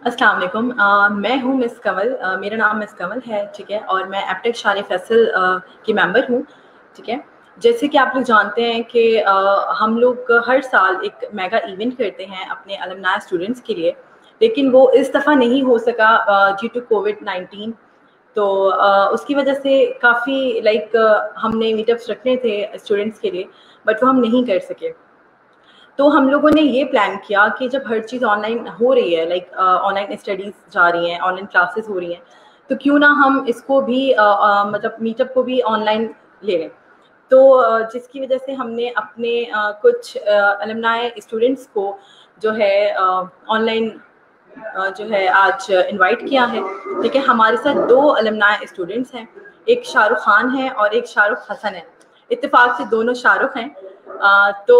अस्सलाम वालेकुम। मैं हूँ मिस कंवल। मेरा नाम मिस कंवल है, ठीक है। और मैं एप्टेक शान फैसल की मेंबर हूँ, ठीक है। जैसे कि आप लोग जानते हैं कि हम लोग हर साल एक मेगा इवेंट करते हैं अपने अलमनाई स्टूडेंट्स के लिए, लेकिन वो इस दफ़ा नहीं हो सका ड्यू टू कोविड-19। तो उसकी वजह से काफ़ी हमने मीटअप्स रखने थे स्टूडेंट्स के लिए, बट वो हम नहीं कर सके। तो हम लोगों ने ये प्लान किया कि जब हर चीज़ ऑनलाइन हो रही है, ऑनलाइन स्टडीज़ जा रही हैं, ऑनलाइन क्लासेस हो रही हैं, तो क्यों ना हम इसको भी मतलब मीटअप को भी ऑनलाइन ले लें। तो जिसकी वजह से हमने अपने कुछ अलमनाई स्टूडेंट्स को जो है ऑनलाइन जो है आज इनवाइट किया है, ठीक है। हमारे साथ 2 अलमनाई स्टूडेंट्स हैं, एक शाहरुख खान है और एक शाहरुख हसन है। इत्तेफाक से दोनों शाहरुख हैं। तो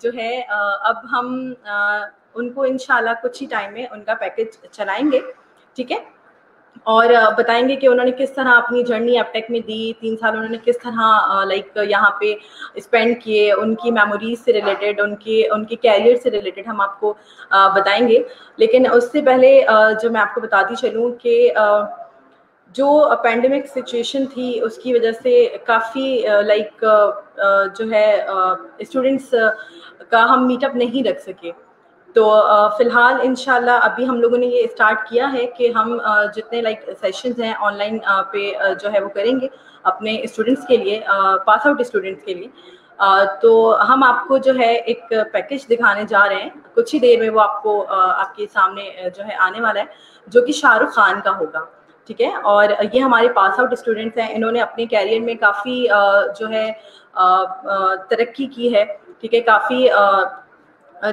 जो है अब हम उनको इंशाल्लाह कुछ ही टाइम में उनका पैकेज चलाएंगे, ठीक है। और बताएंगे कि उन्होंने किस तरह अपनी जर्नी एप्टेक में दी, 3 साल उन्होंने किस तरह यहाँ पे स्पेंड किए, उनकी मेमोरीज से रिलेटेड, उनके उनके कैरियर से रिलेटेड हम आपको बताएंगे। लेकिन उससे पहले जो मैं आपको बताती चलूँ कि जो पैंडेमिक सिचुएशन थी उसकी वजह से काफ़ी जो है स्टूडेंट्स का हम मीटअप नहीं रख सके। तो फ़िलहाल इंशाल्लाह अभी हम लोगों ने ये स्टार्ट किया है कि हम जितने सेशंस हैं ऑनलाइन पे जो है वो करेंगे अपने स्टूडेंट्स के लिए, पास आउट स्टूडेंट्स के लिए। तो हम आपको जो है एक पैकेज दिखाने जा रहे हैं, कुछ ही देर में वो आपको आपके सामने जो है आने वाला है, जो कि शाहरुख खान का होगा, ठीक है। और ये हमारे पास आउट स्टूडेंट्स हैं, इन्होंने अपने कैरियर में काफ़ी जो है तरक्की की है, ठीक है। काफ़ी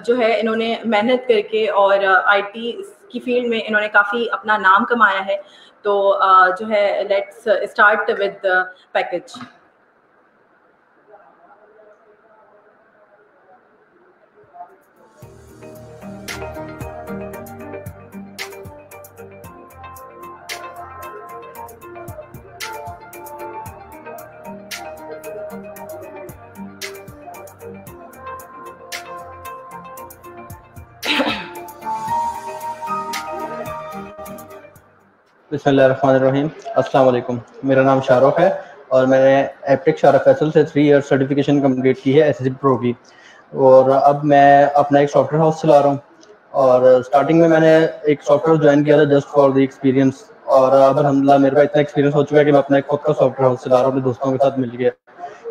जो है इन्होंने मेहनत करके और आईटी की फील्ड में इन्होंने काफ़ी अपना नाम कमाया है। तो जो है लेट्स स्टार्ट विद पैकेज। बिस्मिल्लाहिर्रहमानिर्रहीम। अस्सलाम वालेकुम। मेरा नाम शाहरुख है और मैंने एप्टेक शाहरुख फैसल से 3 ईयर सर्टिफिकेशन कंप्लीट की है एसएससी प्रो की। और अब मैं अपना एक सॉफ्टवेयर हाउस चला रहा हूँ। और स्टार्टिंग में मैंने एक सॉफ्टवेयर ज्वाइन किया था जस्ट फॉर द एक्सपीरियंस, और अब अल्हम्दुलिल्लाह मेरे पास इतना एक्सपीरियंस हो चुका है कि मैं अपना एक खुद का सॉफ्टवेयर हाउस चला रहा हूँ अपने दोस्तों के साथ मिलकर।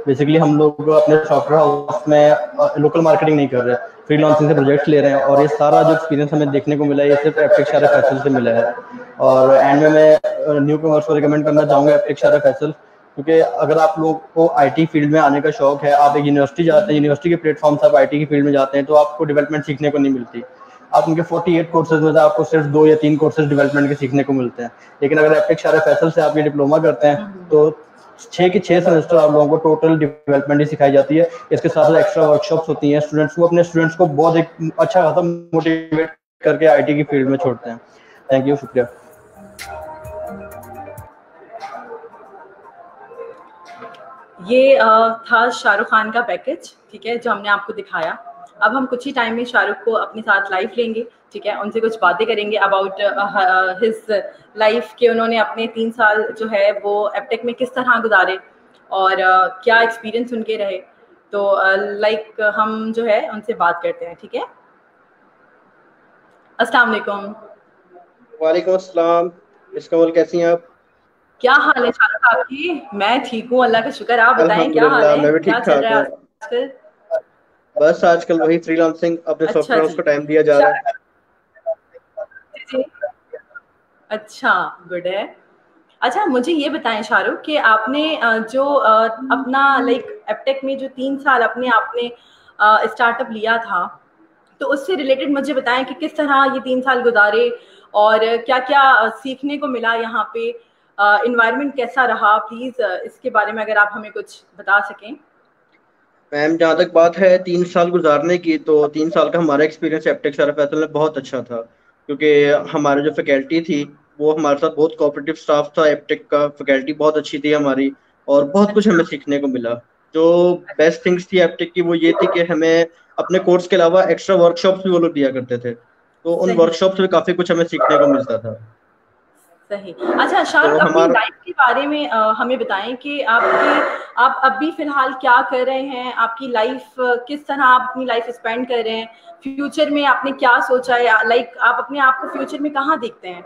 बेसिकली हम लोग अपने सॉफ्टवेयर हाउस में लोकल मार्केटिंग नहीं कर रहे हैं, फ्रीलांसिंग से प्रोजेक्ट ले रहे हैं। और ये सारा जो एक्सपीरियंस हमें देखने को मिला है ये सिर्फ एप्टेक शाहरुख फैसल से मिला है। और एंड में मैं न्यू कमर्स को रिकमेंड करना चाहूँगा एप्टेक शाहरुख फैसल, क्योंकि अगर आप लोगों को आईटी फील्ड में आने का शौक है, आप एक यूनिवर्सिटी जाते हैं, यूनिवर्सिटी के प्लेटफॉर्म से आप आईटी की फील्ड में जाते हैं, तो आपको डेवलपमेंट सीखने को नहीं मिलती। आप उनके 48 कोर्सेज में से आपको सिर्फ 2 या 3 कोर्सेज डेवलपमेंट के सीखने को मिलते हैं। लेकिन अगर एप्टेक शाहरुख फैसल से आप ये डिप्लोमा करते हैं तो 6 के 6 सेमेस्टर आप लोगों को टोटल डेवलपमेंट ही सिखाई जाती है। इसके साथ साथ एक्स्ट्रा वर्कशॉप्स होती हैं, स्टूडेंट्स को अपने स्टूडेंट्स को बहुत एक अच्छा खासा मोटिवेट करके आईटी की फील्ड में छोड़ते हैं। थैंक यू, शुक्रिया। ये था शाहरुख खान का पैकेज, ठीक है, जो हमने आपको दिखाया। अब हम कुछ ही टाइम में शाहरुख को अपने साथ लाइव लेंगे, ठीक है। उनसे कुछ बातें करेंगे अबाउट हिज लाइफ के उन्होंने अपने 3 साल जो है वो एप्टेक में किस तरह गुजारे और क्या एक्सपीरियंस उनके रहे। तो हम जो है उनसे बात करते हैं, ठीक है। अस्सलाम वालेकुम। वालेकुम अस्सलाम। मिस कमल, कैसी हैं आप? क्या हाल है शाहरुख आपकी? मैं ठीक हूँ, अल्लाह का शुक्र। आप बताएं क्या हाल अल्हम्दुलिल्लाह, है, मैं भी क्या ठीक चल ठाक रहा है हूँ। आजकल? बस आजकल वही फ्रीलांसिंग, अपने अच्छा सॉफ्टवेयर हाउस जी। को टाइम दिया जा रहा है। जी। अच्छा, गुड है। अच्छा, मुझे ये बताएं शाहरुख कि आपने जो अपना एप्टेक में जो 3 साल अपने आपने स्टार्टअप लिया था, तो उससे रिलेटेड मुझे बताएं कि किस तरह ये 3 साल गुजारे और क्या-क्या सीखने को मिला यहाँ पे, एनवायरनमेंट कैसा रहा? प्लीज़ इसके बारे में अगर आप हमें कुछ बता सकें। मैम, जहाँ तक बात है 3 साल गुजारने की, तो 3 साल का हमारा एक्सपीरियंस एप्टेक शाहरुख फैसल में बहुत अच्छा था, क्योंकि हमारे जो फैकल्टी थी वो हमारे साथ बहुत कोऑपरेटिव स्टाफ था। एप्टेक का फैकल्टी बहुत अच्छी थी हमारी, और बहुत कुछ अच्छा, हमें सीखने को मिला। जो बेस्ट थिंग्स थी एप्टेक की वो ये थी कि हमें अपने कोर्स के अलावा एक्स्ट्रा वर्कशॉप्स भी वो लोग दिया करते थे। तो उन सही वर्कशॉप से काफी कुछ हमें सीखने को मिलता था। सही। अच्छा तो शाहरुख, अपनी हमारा लाइफ के बारे में हमें बताएं कि आप अभी फिलहाल क्या कर रहे हैं, आपकी लाइफ किस तरह आप अपनी लाइफ स्पेंड कर रहे हैं, फ्यूचर में आपने क्या सोचा है, लाइक आप अपने आप को फ्यूचर में कहाँ देखते हैं?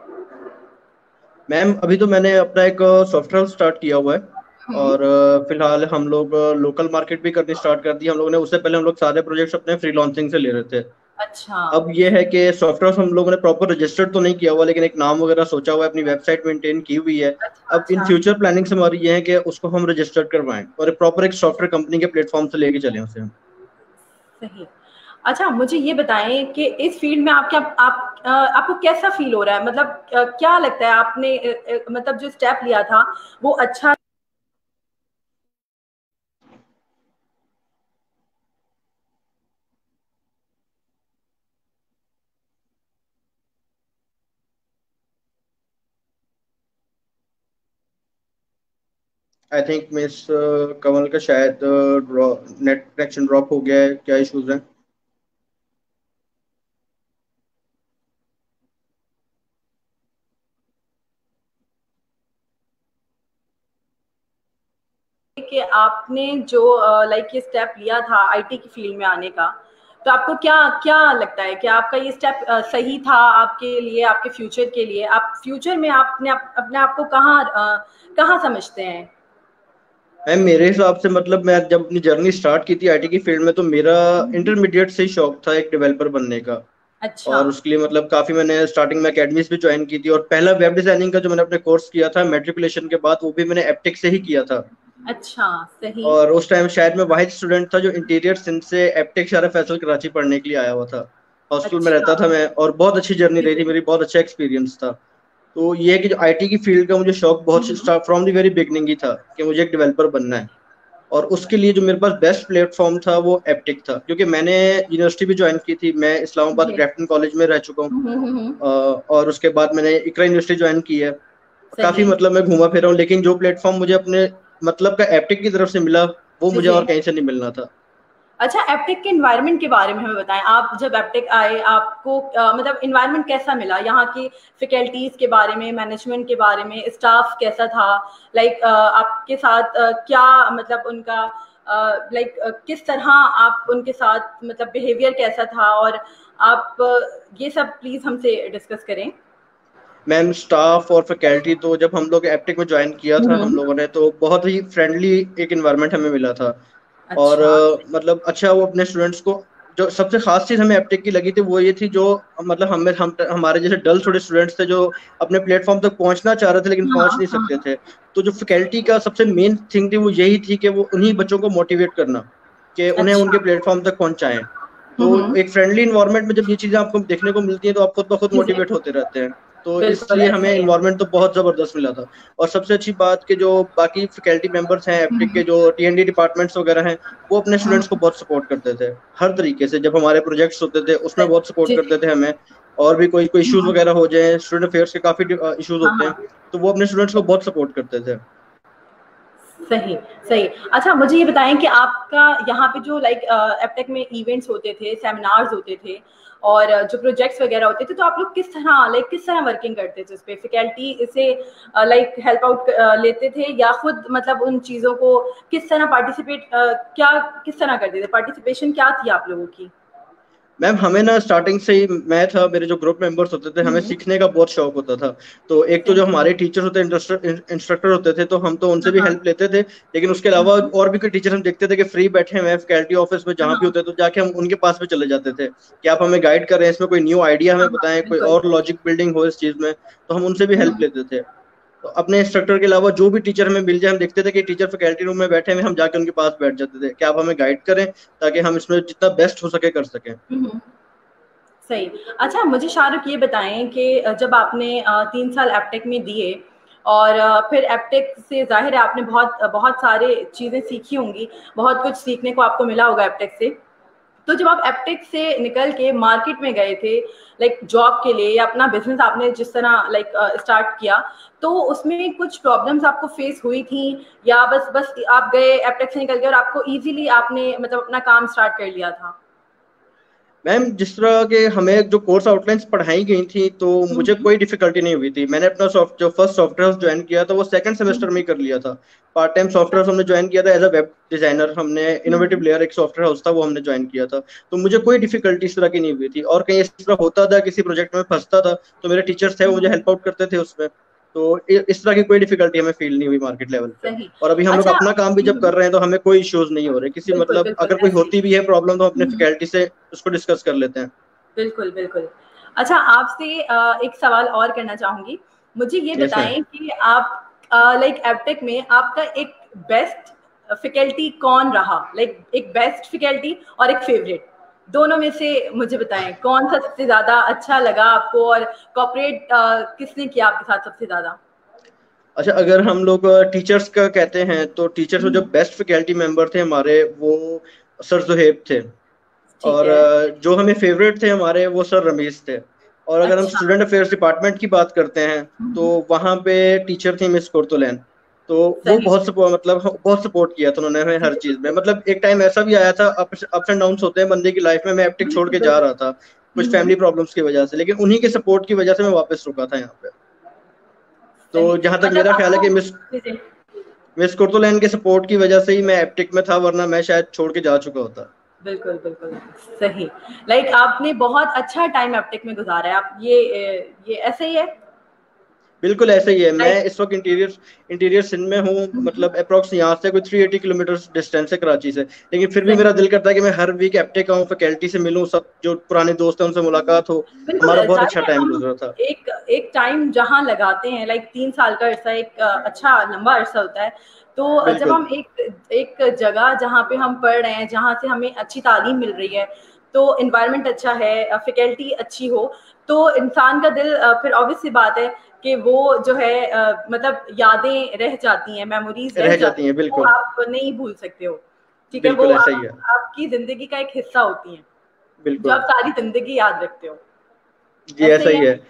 मैम अभी तो मैंने अपना एक सॉफ्टवेयर स्टार्ट किया हुआ है, हम्म। और फिलहाल हम लोग लोकल मार्केट भी करनी स्टार्ट कर दी हम लोगों ने। उससे पहले हम लोग सारे प्रोजेक्ट्स अपने फ्रीलांसिंग से ले रहे थे। अच्छा। अब ये है कि सॉफ्टवेयर हम लोगों ने प्रॉपर रजिस्टर्ड तो नहीं किया हुआ, लेकिन एक नाम वगैरह सोचा हुआ है, अपनी वेबसाइट मेंटेन की हुई है। अच्छा। अब इन अच्छा। फ्यूचर प्लानिंग से हमारी ये है कि उसको हम रजिस्टर्ड करवाएं और प्रॉपर एक सॉफ्टवेयर कंपनी के प्लेटफॉर्म से लेके चलें उसे हम। सही। अच्छा मुझे ये बताएं कि इस फील्ड में आपको कैसा फील हो रहा है, मतलब क्या लगता है आपने मतलब जो स्टेप लिया था वो अच्छा? आई थिंक मिस कमल का शायद नेट कनेक्शन ड्रॉप हो गया है, क्या इश्यूज हैं? कि आपने जो लाइक ये स्टेप लिया था आईटी की फील्ड में आने का, तो आपको क्या क्या लगता है कि आपका ये स्टेप सही था आपके लिए, आपके फ्यूचर के लिए? आप फ्यूचर में आपने अपने आप को कहाँ समझते हैं? मैम मेरे हिसाब से मतलब मैं जब अपनी जर्नी स्टार्ट की थी आईटी की फील्ड में, तो मेरा हम्म। इंटरमीडिएट से ही शौक था एक डेवलपर बनने का। अच्छा। और उसके लिए मतलब काफी मैंने स्टार्टिंग में एकेडमीज भी ज्वाइन की थी, और पहला वेब डिजाइनिंग का जो मैंने अपने कोर्स किया था मेट्रिकुलेशन के बाद, वो भी मैंने एप्टिक से ही किया था। अच्छा। सही। और उस टाइम शायद मैं वाहिद स्टूडेंट था जो इंटीरियर सिंध से एप्टेक शारा फैसल कराची पढ़ने के लिए आया हुआ था। हॉस्टल में अच्छा। रहता था मैं, और बहुत अच्छी जर्नी जी रही थी जी। मेरी, बहुत अच्छा एक्सपीरियंस था। तो ये है कि जो आईटी की फील्ड का मुझे शौक बहुत हम्म। फ्रॉम द वेरी बिगनिंग ही था कि मुझे एक डेवलपर बनना है। और उसके लिए जो मेरे पास बेस्ट प्लेटफॉर्म था वो एप्टिक था, क्योंकि मैंने यूनिवर्सिटी भी ज्वाइन की थी। मैं इस्लामाबाद जी। ग्रेफ्टन कॉलेज में रह चुका हूँ। हम्म। और उसके बाद मैंने इकरा यूनिवर्सिटी ज्वाइन की है। काफी सही। मतलब मैं घूमा फिरा हूँ, लेकिन जो प्लेटफॉर्म मुझे अपने मतलब का एप्टिक की तरफ से मिला, वो जी मुझे जी। और कहीं से नहीं मिलना था। अच्छा एप्टेक के एनवायरनमेंट के बारे में हमें बताएं। आप जब एप्टेक आए आपको मतलब एनवायरनमेंट कैसा मिला, यहाँ की फैकल्टीज के बारे में, मैनेजमेंट के बारे में, स्टाफ कैसा था, लाइक आपके साथ क्या मतलब उनका लाइक किस तरह आप उनके साथ मतलब बिहेवियर कैसा था, और आप ये सब प्लीज हमसे डिस्कस करें। मैम स्टाफ और फैकल्टी तो जब हम लोग एप्टिक में ज्वाइन किया था हम लोगों ने, तो बहुत ही फ्रेंडली एक एनवायरनमेंट हमें मिला था। और अच्छा। मतलब अच्छा वो अपने स्टूडेंट्स को, जो सबसे खास चीज हमें एप्टिक की लगी थी वो ये थी, जो मतलब हमारे जैसे डल थोड़े स्टूडेंट्स थे जो अपने प्लेटफॉर्म तक पहुंचना चाह रहे थे लेकिन हाँ पहुंच नहीं सकते हाँ। थे। तो जो फैकल्टी का सबसे मेन थिंग थी वो यही थी कि वो उन्हीं बच्चों को मोटिवेट करना, कि उन्हें अच्छा। उनके प्लेटफॉर्म तक पहुंचाएं। तो हम्म। एक फ्रेंडली इन्वायरमेंट में जब ये चीजें आपको देखने को मिलती हैं तो आप खुद ब खुद जी जी। मोटिवेट होते रहते हैं। तो बिल्कुल इसलिए ऐसा हमें ही है। इन्वायरमेंट तो बहुत जबरदस्त मिला था। और सबसे अच्छी बात कि जो बाकी फैकल्टी मेंबर्स हैं एप्टिक के, जो टीएनडी डिपार्टमेंट्स वगैरह हैं, वो अपने स्टूडेंट्स को हम्म। बहुत सपोर्ट करते थे हर तरीके से। जब हमारे प्रोजेक्ट्स होते थे उसमें बहुत सपोर्ट जी करते जी। थे हमें। और भी कोई कोई इश्यूज वगैरह हो जाए, स्टूडेंट अफेयर्स के काफी इश्यूज हाँ होते हैं, हाँ। तो वो अपने स्टूडेंट्स को बहुत सपोर्ट करते थे। सही। सही। अच्छा मुझे ये बताएं कि आपका यहाँ पे जो लाइक एप्टेक में इवेंट्स होते थे, सेमिनार्स होते थे, और जो प्रोजेक्ट्स वगैरह होते थे, तो आप लोग किस तरह वर्किंग करते थे उस पे? फैकल्टी इसे लाइक हेल्प आउट लेते थे, या खुद मतलब उन चीज़ों को किस तरह पार्टिसिपेट क्या किस तरह करते थे? पार्टिसिपेशन क्या थी आप लोगों की? मैम हमें ना स्टार्टिंग से ही, मैं था, मेरे जो ग्रुप मेंबर्स होते थे, हमें हम्म। सीखने का बहुत शौक होता था। तो एक तो जो सही। हमारे टीचर होते इंस्ट्रक्टर होते थे, तो हम तो उनसे हाँ भी हाँ। हेल्प लेते थे। लेकिन उसके अलावा और भी कोई टीचर हम देखते थे कि फ्री बैठे हुए हैं फैकल्टी ऑफिस में जहाँ भी हाँ होते, तो जाके हम उनके पास में चले जाते थे कि आप हमें गाइड करें, इसमें कोई न्यू आइडिया हाँ हमें हाँ। बताएं, कोई बिल्कुल। और लॉजिक बिल्डिंग हो इस चीज में। तो हम उनसे भी हेल्प हम्म। लेते थे। तो अपने इंस्ट्रक्टर के अलावा जो भी टीचर हमें मिल जाए, हम देखते थे कि टीचर फैकल्टी रूम में बैठे हुए, हम जाके उनके पास बैठ जाते थे कि आप हमें गाइड करें ताकि हम इसमें जितना बेस्ट हो सके कर सकें। हम्म। सही। अच्छा मुझे शाहरुख ये बताएं कि जब आपने 3 साल एप्टेक में दिए, और फिर एप्टेक से जाहिर है आपने बहुत बहुत सारे चीज़ें सीखी होंगी, बहुत कुछ सीखने को आपको मिला होगा एप्टेक से। तो जब आप एप्टेक से निकल के मार्केट में गए थे लाइक जॉब के लिए, या अपना बिजनेस आपने जिस तरह लाइक स्टार्ट किया, तो उसमें कुछ प्रॉब्लम्स आपको फेस हुई थी, या बस बस आप गए एप्टेक से निकल गए और आपको इजीली आपने मतलब अपना काम स्टार्ट कर लिया था? मैम जिस तरह के हमें जो कोर्स आउटलाइंस पढ़ाई गई थी तो मुझे हम्म कोई डिफिकल्टी नहीं हुई थी। मैंने अपना जो फर्स्ट सॉफ्टवेयर ज्वाइन किया था वो सेकंड सेमेस्टर में हम्म ही कर लिया था। पार्ट टाइम सॉफ्टवेयर हमने ज्वाइन किया था एज अ वेब डिजाइनर। हमने इनोवेटिव हम्म, लेयर एक सॉफ्टवेयर हाउस था वो हमने ज्वाइन किया था। तो मुझे कोई डिफिकल्टी इस तरह की नहीं हुई थी। और कहीं इस तरह होता था किसी प्रोजेक्ट में फंसता था तो मेरे टीचर्स थे वो मुझे हम्म, हेल्प आउट करते थे उसमें। तो इस तरह की कोई डिफिकल्टी हमें फील नहीं हुई मार्केट लेवल पे। सही। और अभी हम लोग अच्छा। अपना काम भी जब कर रहे हैं तो हमें कोई इश्यूज नहीं हो रहे किसी बिल्कुल मतलब बिल्कुल अगर कोई ऐसे ही। होती भी है प्रॉब्लम तो हम अपने हम्म, फैकल्टी से उसको डिस्कस कर लेते हैं। बिल्कुल बिल्कुल। अच्छा, आपसे एक सवाल और करना चाहूंगी। मुझे ये यस मैम। बताएं कि आप लाइक एबटेक में आपका एक बेस्ट फैकल्टी कौन रहा, लाइक एक बेस्ट फैकल्टी और एक फेवरेट, दोनों में से मुझे बताएं कौन सा सबसे ज्यादा अच्छा लगा आपको, और कॉपरेट किसने किया आपके साथ सबसे ज्यादा। अच्छा अगर हम लोग टीचर्स का कहते हैं तो टीचर्स में जो हम्म, बेस्ट फैकल्टी मेंबर थे हमारे वो सर जुहेब थे। ठीक और है। जो हमें फेवरेट थे हमारे वो सर रमीज थे। और अगर हम अच्छा। स्टूडेंट अफेयर्स डिपार्टमेंट की बात करते हैं तो हम्म, वहाँ पे टीचर थी मिस कुर्तुलैन। तो वो सही। बहुत सपोर्ट मतलब बहुत सपोर्ट किया था उन्होंने हमें हर चीज में। मतलब एक टाइम ऐसा भी आया था अप्स एंड डाउन्स होते हैं बंदे की लाइफ में। मैं एप्टिक छोड़ बिल्कुल के जा बिल्कुल। रहा था कुछ फैमिली प्रॉब्लम्स की वजह से लेकिन उन्हीं के सपोर्ट की वजह से मैं वापस रुका था यहाँ पे। तो सही। जहां तक मतलब मेरा ख्याल है आपको। कि जी, जी। मिस कुर्तुलैन के सपोर्ट की वजह से ही मैं एप्टिक में था वरना मैं शायद छोड़ के जा चुका होता। बिल्कुल बिल्कुल सही। लाइक आपने बहुत अच्छा टाइम एप्टेक में गुजारा है, आप ये ऐसे ही है। बिल्कुल ऐसे ही है। मैं लाइक। इस वक्त इंटीरियर इंटीरियर सिंध में हूँ। मतलब अप्रोक्स यहाँ से कोई 380 किलोमीटर डिस्टेंस है कराची से। लेकिन फिर भी सही। मेरा दिल करता है कि मैं हर वीक एप्टेक आऊँ फैकल्टी से मिलूँ सब जो पुराने दोस्त हैं उनसे मुलाकात हो। बिल्कुल हमारा बहुत अच्छा जानिए टाइम हम गुजरा था। एक एक टाइम जहाँ लगाते हैं, लाइक 3 साल का अरसा एक अच्छा लंबा अरसा होता है। तो जब बिल्कुल हम एक एक जगह जहाँ पे हम पढ़ रहे हैं, जहाँ से हमें अच्छी तालीम मिल रही है, तो इन्वायरमेंट अच्छा है, फैकल्टी अच्छी हो, तो इंसान का दिल फिर ऑब्वियस सी बात है कि वो जो है मतलब यादें रह जाती हैं, मेमोरीज रह रह जाती जाती हैं हैं, वो बिल्कुल। आप नहीं भूल सकते हो। ठीक है, वो बिल्कुल ऐसा ही है। आपकी जिंदगी का एक हिस्सा होती हैं, जो बिल्कुल आप सारी जिंदगी याद रखते हो। जी ऐसे ऐसा ही ही है। है।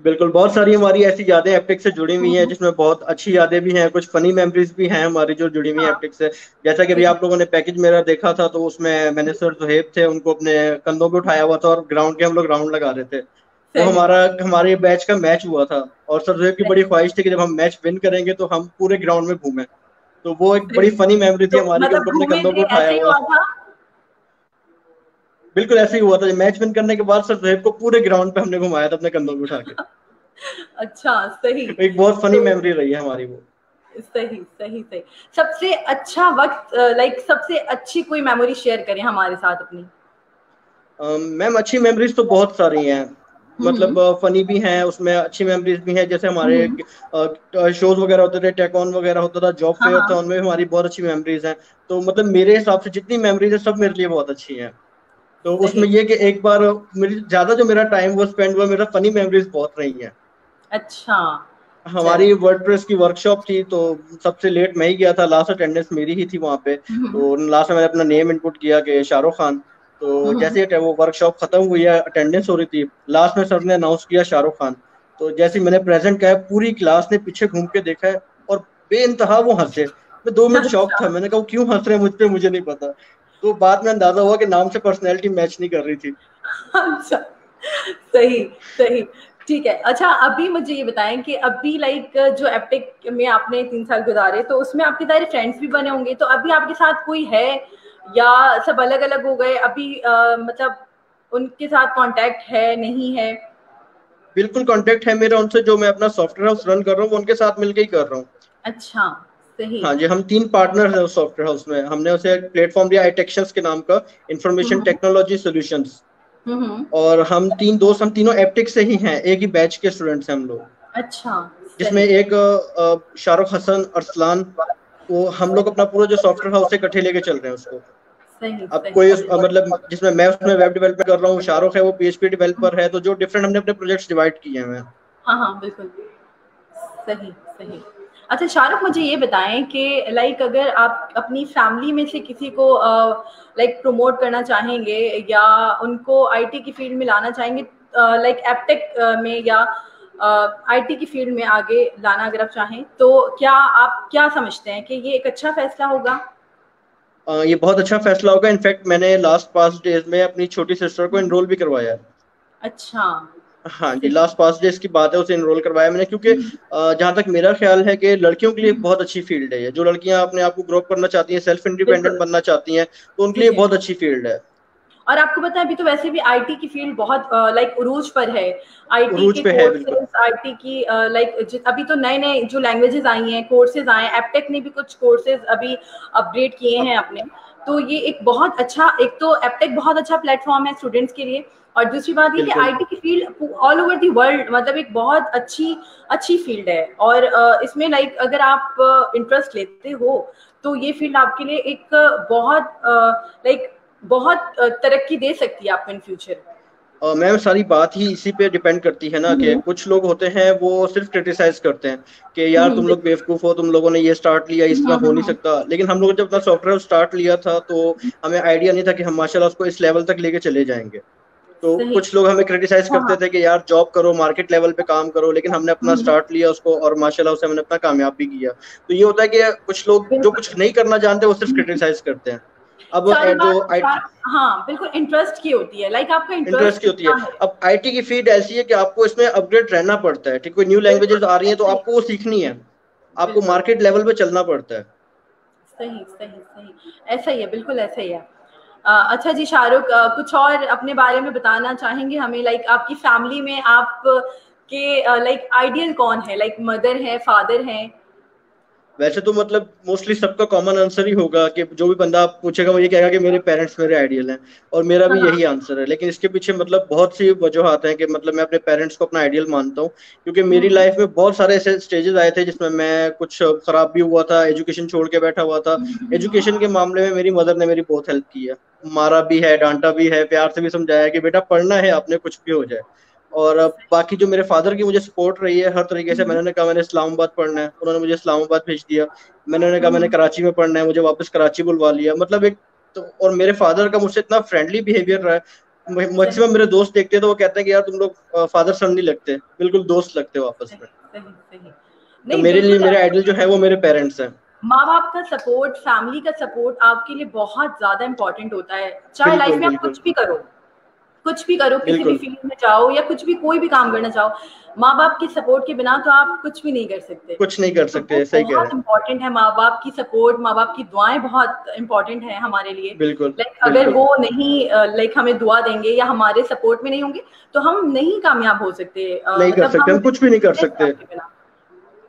बिल्कुल बहुत सारी हमारी ऐसी यादें एप्टिक से जुड़ी हुई हैं हम्म, जिसमें बहुत अच्छी यादें भी हैं कुछ फनी मेमोरीज भी हैं हमारी जो जुड़ी हुई हैं हाँ। एप्टिक से। जैसा कि अभी सही। आप लोगों ने पैकेज मेरा देखा था तो उसमें मैंने सर जुहेब थे उनको अपने कंधों पे उठाया हुआ था और ग्राउंड के हम लोग राउंड लगा रहे थे। वो सही। हमारे बैच का मैच हुआ था। और सर जुहेब की सही। बड़ी ख्वाहिश थी कि जब हम मैच विन करेंगे तो हम पूरे ग्राउंड में घूमें। तो वो एक बड़ी सही। फनी मेमोरी थी तो हमारी कि मतलब उनको अपने घूमे कंधों पे थे, उठाया ऐसे ही हुआ। हुआ था। बिल्कुल ऐसे ही हुआ था मैच विन करने के बाद सर जुहेब को पूरे ग्राउंड पे हमने घुमाया था अपने कंधों पे उठा के। अच्छा। सही। एक बहुत फनी तो मेमोरी रही है हमारी वो। सही सही सही। सबसे अच्छा वक्त, लाइक सबसे अच्छी कोई मेमोरी शेयर करें हमारे साथ अपनी। मैम अच्छी मेमोरीज तो बहुत सारी हैं। मतलब हम्म फनी भी हैं उसमें अच्छी मेमोरीज भी हैं जैसे हमारे हम्म। शोज वगैरह होते थे टेकॉन वगैरह होता था जॉब हाँ फेयर था हाँ। उनमें भी हमारी बहुत अच्छी मेमोरीज हैं। तो मतलब मेरे हिसाब से जितनी मेमोरीज है सब मेरे लिए बहुत अच्छी हैं। तो उसमें सही। ये कि एक बार मेरी ज्यादा जो मेरा टाइम वो स्पेंड हुआ मेरा फनी मेमोरीज बहुत रही हैं। अच्छा। हमारी चले। वर्डप्रेस की वर्कशॉप थी तो सबसे लेट मैं ही गया था। लास्ट अटेंडेंस मेरी ही थी वहां पे। हम्म तो लास्ट में मैंने अपना नेम इनपुट किया कि शाहरुख खान। तो हम्म। जैसे ही वो वर्कशॉप खत्म हुई है अटेंडेंस हो रही थी लास्ट में सर ने अनाउंस किया शाहरुख खान। तो जैसे ही मैंने प्रेजेंट किया पूरी क्लास ने पीछे घूम के देखा है और बेइंतहा वो हंसे। मैं 2 मिनट शॉक अच्छा। था मैंने कहा "वो क्यों हंस रहे हैं मुझ पे मुझे नहीं पता"। तो बाद में अंदाजा हुआ कि नाम से पर्सनैलिटी मैच नहीं कर रही थी। अच्छा। सही सही। ठीक है। अच्छा, अभी मुझे ये बताएं कि अभी लाइक जो एपिक में आपने 3 साल गुजारे, तो उसमें आपके सारे फ्रेंड्स भी बने होंगे, तो अभी आपके साथ कोई है या सब अलग अलग हो गए अभी, मतलब उनके साथ कांटेक्ट है नहीं है। बिल्कुल कांटेक्ट है मेरा उनसे जो मैं अपना सॉफ्टवेयर हाउस रन कर रहा हूँ वो उनके साथ मिलकर ही कर रहा हूँ। अच्छा। सही। हाँ जी हम 3 पार्टनर हैं उस सॉफ्टवेयर हाउस में। हमने उसे एक प्लेटफॉर्म दिया आईटेक्शंस के नाम का इंफॉर्मेशन हम्म टेक्नोलॉजी सॉल्यूशंस। हम्म। और हम तीनों एप्टिक से ही हैं एक ही बैच के स्टूडेंट्स हैं हम लोग। अच्छा। जिसमें सही एक शाहरुख हसन अरसलान वो हम लोग अपना पूरा जो सॉफ्टवेयर हाउस है इकट्ठे लेके चल रहे हैं उसको। सही अब सही। कोई मतलब जिसमें मैं उसमें वेब डेवलपमेंट कर रहा हूँ शाहरुख है वो पीएचपी डेवलपर है तो जो डिफरेंट हमने अपने प्रोजेक्ट्स डिवाइड किए हैं। हाँ हाँ बिल्कुल। सही सही। अच्छा शाहरुख, मुझे ये बताएं कि लाइक अगर आप अपनी फैमिली में से किसी को लाइक प्रमोट करना चाहेंगे या उनको आईटी की फील्ड में लाना चाहेंगे, लाइक एपटेक में या आईटी की फील्ड में आगे लाना अगर आप चाहें, तो क्या आप क्या समझते हैं कि ये एक अच्छा फैसला होगा। ये बहुत अच्छा फैसला होगा। इनफैक्ट मैंने लास्ट पास डेज में अपनी छोटी सिस्टर को एनरोल भी करवाया है। अच्छा। हाँ जी, सही। लास्ट पास डेज की बात है, उसे एनरोल करवाया मैंने, क्योंकि जहाँ तक मेरा ख्याल है कि लड़कियों के लिए एक बहुत अच्छी फील्ड है ये। जो लड़कियां अपने आप को ग्रो करना चाहती हैं, सेल्फ इंडिपेंडेंट बिल्कुल। बनना चाहती हैं, तो उनके जी लिए जी। बहुत अच्छी फील्ड है। और आपको पता है अभी तो वैसे भी आईटी की फील्ड बहुत लाइक उरूज पर है। आईटी उरूज के पे है बिल्कुल। कोर्सेज, आईटी की लाइक अभी तो नए नए जो लैंग्वेजेस आई हैं, कोर्सेज आए हैं, एपटेक ने भी कुछ कोर्सेज अभी अपग्रेड किए हैं अपने। तो ये एक बहुत अच्छा, एक तो एपटेक बहुत अच्छा प्लेटफॉर्म है स्टूडेंट्स के लिए, और दूसरी बात ये कि बिल्कुल आईटी की field all over the world मतलब एक बहुत अच्छी अच्छी फील्ड है। और इसमें लाइक अगर आप इंटरेस्ट लेते हो तो ये फील्ड आपके लिए एक बहुत लाइक बहुत तरक्की दे सकती है आपको इन फ्यूचर। मैम, सारी बात ही इसी पे डिपेंड करती है ना, कि कुछ लोग होते हैं वो सिर्फ क्रिटिसाइज करते हैं कि यार तुम लोग बिल्कुल। बेवकूफ हो, तुम लोगों ने ये स्टार्ट लिया, इस तरह हो नहीं सकता। लेकिन हम लोग जब अपना सॉफ्टवेयर स्टार्ट लिया था तो हमें आइडिया नहीं था कि हम माशाल्लाह उसको इस लेवल तक लेके चले जाएंगे। तो सही। कुछ लोग हमें क्रिटिसाइज हाँ करते हाँ। थे कि यार जॉब करो, मार्केट लेवल पे काम करो, लेकिन हमने अपना स्टार्ट लिया उसको और माशाल्लाह उसे हमने अपना कामयाब भी किया। तो ये होता है कि कुछ लोग जो बिल्कुल। कुछ नहीं करना जानते वो सिर्फ क्रिटिसाइज करते हैं। अब सारी जो बात हाँ बिल्कुल इंटरेस्ट की होती है, लाइक आपका इंटरेस्ट इंटरेस्ट की होती है। कितना है। अब आईटी की फील्ड ऐसी है कि आपको इसमें अपडेट रहना पड़ता है, ठीक, कोई न्यू बिल्कुल लैंग्वेजेस आ रही हैं तो ऐसा ही। आपको वो सीखनी है। आपको बिल्कुल। मार्केट लेवल पे चलना पड़ता है। सही सही सही। ऐसा ही है, बिल्कुल ऐसा ही है। अच्छा जी शाहरुख, कुछ और अपने बारे में बताना चाहेंगे हमें, लाइक आपकी फैमिली में आप के लाइक आइडियल कौन है, लाइक मदर है, फादर है? वैसे तो मतलब मोस्टली सबका कॉमन आंसर ही होगा कि जो भी बंदा आप पूछेगा वो ये कहेगा कि मेरे पेरेंट्स मेरे आइडियल हैं। और मेरा भी हाँ। यही आंसर है। लेकिन इसके पीछे मतलब बहुत सी वजूहत हैं कि मतलब मैं अपने पेरेंट्स को अपना आइडियल मानता हूँ, क्योंकि मेरी हम्म। लाइफ में बहुत सारे ऐसे स्टेजेस आए थे जिसमें मैं कुछ खराब भी हुआ था, एजुकेशन छोड़ के बैठा हुआ था। एजुकेशन के मामले में मेरी मदर ने मेरी बहुत हेल्प की है। मारा भी है, डांटा भी है, प्यार से भी समझाया कि बेटा पढ़ना है आपने, कुछ भी हो जाए। और बाकी जो मेरे फादर की मुझे सपोर्ट रही है हर तरीके से। मैंने कहा मैंने इस्लामाबाद पढ़ना है, उन्होंने मुझे इस्लामाबाद भेज दिया। मैंने कहा मैंने कराची में पढ़ना है, मुझे वापस कराची बुलवा लिया। मतलब एक तो, और मेरे फादर का मुझसे इतना फ्रेंडली बिहेवियर रहा है, सही मैक्सिमम मेरे दोस्त देखते हैं तो वो कहते हैं कि यार तुम लोग फादर सन नहीं लगते, बिल्कुल दोस्त लगते हो आपस सही में। सही सही। तो नहीं मेरे लिए बिल्कुल। मेरे आइडल जो है वो मेरे पेरेंट्स हैं। माँ बाप का सपोर्ट, फैमिली का सपोर्ट आपके लिए बहुत ज्यादा इंपॉर्टेंट होता है, चाहे लाइफ बिल्कुल में आप बिल्कुल कुछ भी करो, कुछ भी करो, किसी भी बिल्कुल फील्ड में जाओ या कुछ भी कोई भी काम करना चाहो, माँ बाप के सपोर्ट के बिना तो आप कुछ भी नहीं कर सकते। कुछ नहीं कर तो वो सकते, सही कह रहे बहुत हैं। इंपॉर्टेंट है, माँ बाप की सपोर्ट, माँ बाप की दुआएं बहुत इंपॉर्टेंट है हमारे लिए। बिल्कुल लाइक अगर बिल्कुल वो नहीं लाइक हमें दुआ देंगे या हमारे सपोर्ट में नहीं होंगे तो हम नहीं कामयाब हो सकते, नहीं कर मतलब सकते, हम हम कुछ भी नहीं कर सक्सेस सकते। आपके बिना।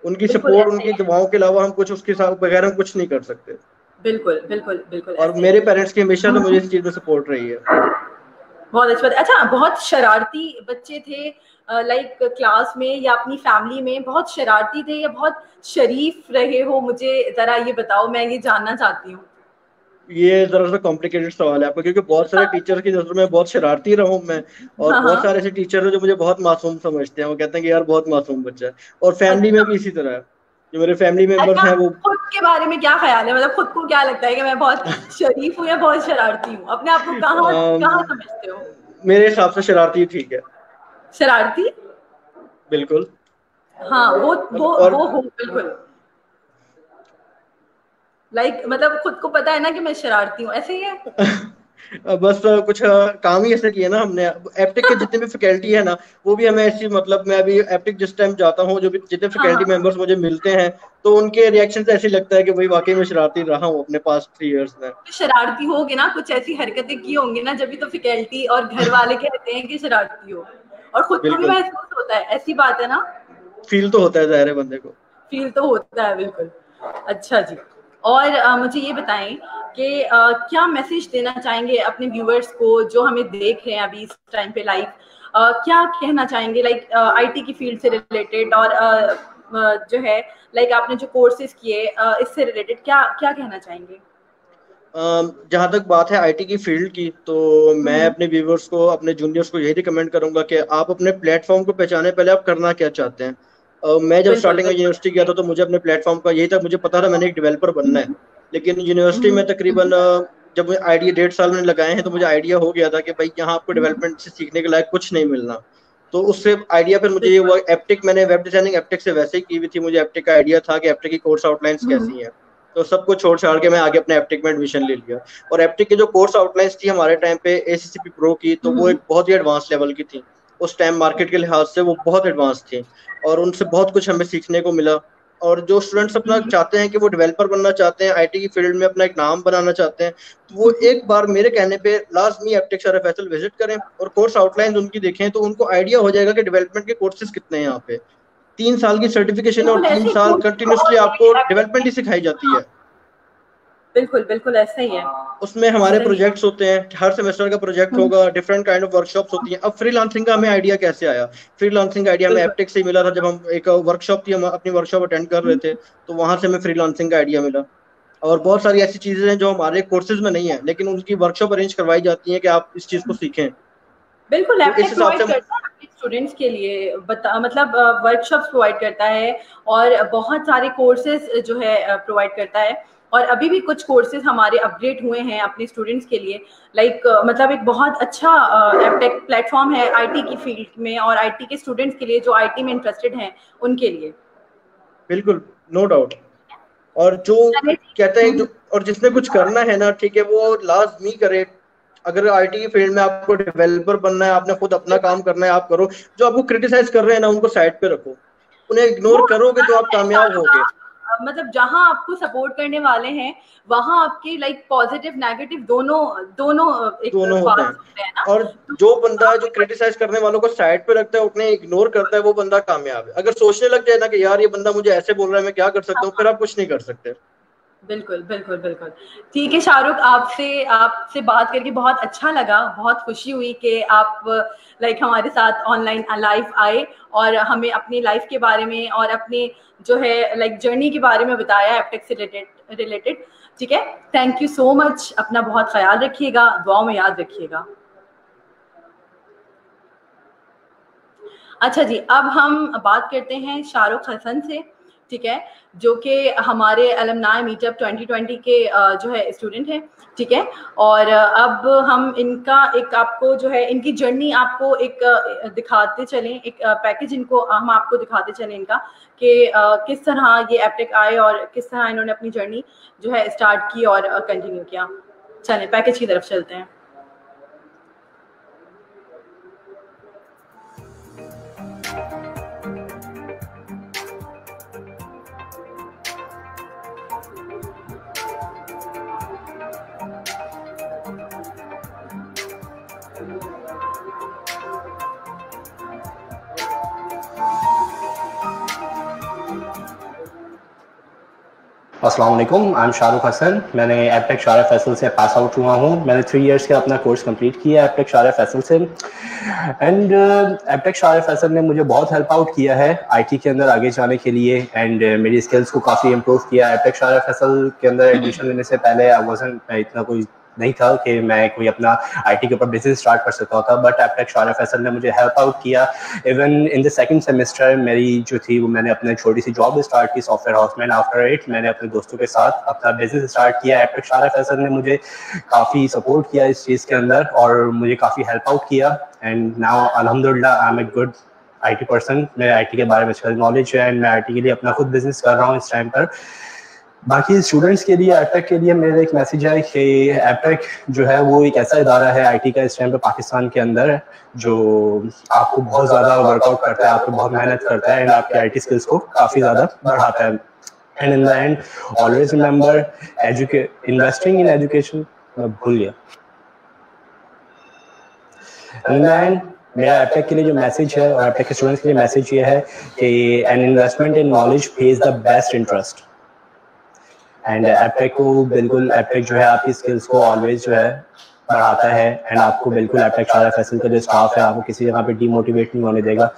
उनकी बिल्कुल सपोर्ट, ऐसा ही उनकी है। दुआओं के अलावा हम कुछ उसके साथ बगैर हम कुछ नहीं कर सकते। बिल्कुल बिल्कुल बिल्कुल और ऐसा ही मेरे है। पेरेंट्स की हमेशा से मुझे इस चीज में सपोर्ट रही है। बहुत अच्छी बात है। अच्छा, बहुत शरारती बच्चे थे लाइक क्लास में या अपनी फैमिली में, बहुत शरारती थे या बहुत शरीफ रहे हो? मुझे जरा ये बताओ, मैं ये जानना चाहती हूँ। ये जरा सा कॉम्प्लिकेटेड सवाल है आपका, क्योंकि बहुत सारे टीचर की नजर में बहुत शरारती रहा हूं मैं। और हाँ बहुत हाँ। सारे ऐसे टीचर हैं जो मुझे बहुत मासूम समझते हैं, वो कहते हैं कि यार बहुत मासूम बच्चा है। और फैमिली में अच्छा। भी इसी तरह है। जो मेरे फैमिली मेंबर्स अच्छा, हैं वो खुद के बारे में क्या ख्याल है, मतलब खुद को क्या लगता है कि मैं बहुत शरीफ हूँ या बहुत शरारती हूँ? अपने आप को कहाँ अम, कहाँ समझते हो? मेरे हिसाब से शरारती ठीक है। शरारती। बिल्कुल। हाँ, और वो हो बिल्कुल। लाइक मतलब खुद को पता है ना कि मैं शरारती हूँ, ऐसे ही है। बस कुछ काम ही ऐसे किए ना हमने। एप्टिक के जितने भी फैकल्टी है ना, वो भी हमें ऐसी, मतलब मैं अभी एप्टिक जिस टाइम जाता हूँ, जो भी जितने हाँ फैकल्टी हाँ। मेंबर्स मुझे मिलते हैं, तो उनके रिएक्शन से ऐसे लगता है कि भाई वाकई में शरारती रहा हूँ अपने पास 3 इयर्स में। तो शरारती होगे ना, कुछ ऐसी हरकतें की होंगी ना, जब भी तो फैकल्टी और घर वाले कहते हैं कि शरारती हो, और खुद को भी बिल्कुल। महसूस होता है, ऐसी बात है ना। फील तो होता है जाहिर है बंदे को। फील तो होता है बिल्कुल। अच्छा जी। और मुझे ये बताएं कि क्या मैसेज देना चाहेंगे अपने व्यूअर्स को जो हमें देख रहे हैं अभी इस टाइम पे लाइव? क्या कहना चाहेंगे लाइक आईटी की फील्ड से रिलेटेड, और जो है लाइक आपने जो कोर्सेज किए इससे रिलेटेड क्या क्या कहना चाहेंगे? जहां तक बात है आईटी की फील्ड की, तो मैं हम्म। अपने व्यूवर्स को, अपने जूनियर्स को यही रिकमेंड करूंगा कि आप अपने प्लेटफॉर्म को पहचाने, पहले आप करना क्या चाहते हैं। मैं जब बिल्कुल स्टार्टिंग में बिल्कुल। यूनिवर्सिटी गया था तो मुझे अपने प्लेटफॉर्म का यही था, मुझे पता था मैंने एक डेवलपर बनना है। लेकिन यूनिवर्सिटी में तकरीबन जब मुझे आइडिया 1.5 साल मैंने लगाए हैं तो मुझे आइडिया हो गया था कि भाई यहाँ आपको डेवलपमेंट से सीखने के लायक कुछ नहीं मिलना। तो उससे आइडिया फिर मुझे ये बिल्कुल। हुआ, एप्टिक मैंने वेब डिजाइनिंग एप्टिक से वैसे ही की हुई थी, मुझे एप्टिक का आइडिया था कि एप्टिक की कोर्स आउटलाइंस कैसी हैं। तो सबको छोड़ छाड़ के मैं आगे अपने एप्टिक में एडमिशन ले लिया। और एप्टिक के जो कोर्स आउटलाइंस थी हमारे टाइम पे ACCP प्रो की, तो वो एक बहुत ही एडवांस लेवल की थी। उस टाइम मार्केट के लिहाज से वो बहुत एडवांस थी और उनसे बहुत कुछ हमें सीखने को मिला। और जो स्टूडेंट्स अपना चाहते हैं कि वो डेवलपर बनना चाहते हैं, आईटी की फील्ड में अपना एक नाम बनाना चाहते हैं, तो वो एक बार मेरे कहने पे लाजमी एप्टेक शारा फैसल विजिट करें और कोर्स आउटलाइन उनकी देखें, तो उनको आइडिया हो जाएगा कि डेवलपमेंट के कोर्सेज कितने हैं यहाँ पे। 3 साल की सर्टिफिकेशन है और बिल्कुल ऐसे 3 साल ही कंटिन्यूसली आपको डेवलपमेंट ही सिखाई जाती है। बिल्कुल बिल्कुल ऐसा ही है। उसमें हमारे सही है। प्रोजेक्ट्स होते हैं, हर सेमेस्टर का प्रोजेक्ट होगा, डिफरेंट काइंड ऑफ वर्कशॉप्स होती हैं। अब फ्रीलांसिंग का हमें आइडिया कैसे आया? फ्रीलांसिंग आइडिया हमें बिल्कुल एप्टेक से ही मिला था। जब हम एक वर्कशॉप थी, हम अपनी वर्कशॉप अटेंड कर रहे थे, तो वहां से हमें फ्रीलांसिंग का आइडिया मिला। और बहुत सारी ऐसी चीजें हैं जो हमारे कोर्सेज में नहीं है, लेकिन उनकी वर्कशॉप अरेंज करवाई जाती है कि आप इस चीज को सीखें। बिल्कुल तो इस एप्टेक हिसाब से प्रोवाइड करता है अपने स्टूडेंट्स के लिए, मतलब वर्कशॉप्स प्रोवाइड करता है और बहुत सारे कोर्सेज जो है प्रोवाइड करता है। और अभी भी कुछ कोर्सेज हमारे अपग्रेड हुए हैं अपने स्टूडेंट्स के लिए। मतलब एक बहुत अच्छा एप्टेक प्लेटफॉर्म है आईटी की फील्ड में और आईटी के स्टूडेंट्स के लिए जो आईटी में इंटरेस्टेड हैं उनके लिए। बिल्कुल, नो डाउट। और जो चलिए कहते हैं जो, हम्म, और जिसने कुछ करना है ना, ठीक है, वो लाजमी करे। अगर आईटी की फील्ड में आपको डेवलपर बनना है, आपने खुद अपना बिल्कुल। काम करना है, आप करो। जो आपको क्रिटिसाइज कर रहे हैं ना, उनको साइड पे रखो, उन्हें वो इग्नोर करोगे तो आप कामयाब शाहरुख, होगे। मतलब जहां आपको सपोर्ट करने वाले हैं वहां आपके पॉजिटिव नेगेटिव दोनों दोनों एक दोनों होते पार्ट्स हैं। होते हैं ना। और तो जो बंदा जो आप क्रिटिसाइज करने वालों को साइड पे रखता है, उन्हें इग्नोर करता है, वो बंदा कामयाब है। अगर सोचने लग जाए ना कि यार ये बंदा मुझे ऐसे बोल रहा है, मैं क्या कर सकता हूँ, फिर आप कुछ नहीं कर सकते। बिल्कुल बिल्कुल बिल्कुल। ठीक है शाहरुख, आपसे आपसे बात करके बहुत अच्छा लगा, बहुत खुशी हुई कि आप हमारे साथ ऑनलाइन लाइव आए और हमें अपनी लाइफ के बारे में और अपने जो है जर्नी के बारे में बताया एप्टेक से रिलेटेड। ठीक है, थैंक यू सो मच। अपना बहुत ख्याल रखिएगा, दुआओं में याद रखिएगा। अच्छा जी, अब हम बात करते हैं शाहरुख हसन से। ठीक है, जो कि हमारे अलमनाई मीटअप 2020 के जो है स्टूडेंट हैं। ठीक है, और अब हम इनका एक आपको जो है इनकी जर्नी आपको एक दिखाते चलें, एक पैकेज इनको हम आपको दिखाते चलें इनका कि किस तरह ये एप्टेक आए और किस तरह इन्होंने अपनी जर्नी जो है स्टार्ट की और कंटिन्यू किया। चलें पैकेज की तरफ चलते हैं। अस्सलाम वालेकुम, आई एम शाहरुख हसन। मैंने एप्टेक शारा फैसल से पास आउट हुआ हूँ। मैंने 3 इयर्स का अपना कोर्स कंप्लीट किया है एप्टेक शारा फैसल से। एंड एप्टेक शारा फैसल ने मुझे बहुत हेल्प आउट किया है आईटी के अंदर आगे जाने के लिए। एंड मेरी स्किल्स को काफ़ी इम्प्रूव किया। एप्टेक शारा फैसल के अंदर एडमिशन लेने से पहले आई वाज़न्ट इतना कोई नहीं था कि मैं कोई अपना आईटी के ऊपर बिजनेस स्टार्ट कर सकता था, बट एप्टेक शारा फैसल ने मुझे हेल्प आउट किया। Even in the second semester मेरी जो थी वो मैंने अपने छोटी सी जॉब स्टार्ट की सॉफ्टवेयर हाउस में। आफ्टर इट मैंने अपने दोस्तों के साथ अपना बिजनेस स्टार्ट किया। एप्टेक शारा फैसल ने मुझे काफ़ी सपोर्ट किया इस चीज़ के अंदर और मुझे काफ़ी हेल्प आउट किया। एंड नाउ अल्हम्दुलिल्लाह I am a good IT person. मेरे आईटी के बारे में अच्छा नॉलेज है एंड मैं आईटी के लिए अपना खुद बिजनेस कर रहा हूँ इस टाइम पर। बाकी स्टूडेंट्स के लिए एप्टेक के लिए मेरा एक मैसेज है कि एप्टेक जो है वो एक ऐसा इदारा है आईटी का इस टाइम पे पाकिस्तान के अंदर, जो आपको बहुत ज़्यादा वर्कआउट करता है, आपको बहुत मेहनत करता है एंड आपके आईटी स्किल्स को काफ़ी ज़्यादा बढ़ाता है। And in the end always remember investing in education. मैं भूल गया। इन द एंड मेरा एप्टेक के लिए जो मैसेज है और एप्टेक के स्टूडेंट्स के लिए मैसेज ये है कि an investment in knowledge page the best interest. And Aptech को बिल्कुल, एप्टेक जो है आपकी स्किल्स को ऑलवेज जो है बढ़ाता है एंड आपको बिल्कुल एप्टेक शारा फैसल का जो स्टाफ है आपको किसी जगह पे डीमोटिवेट नहीं होने देगा।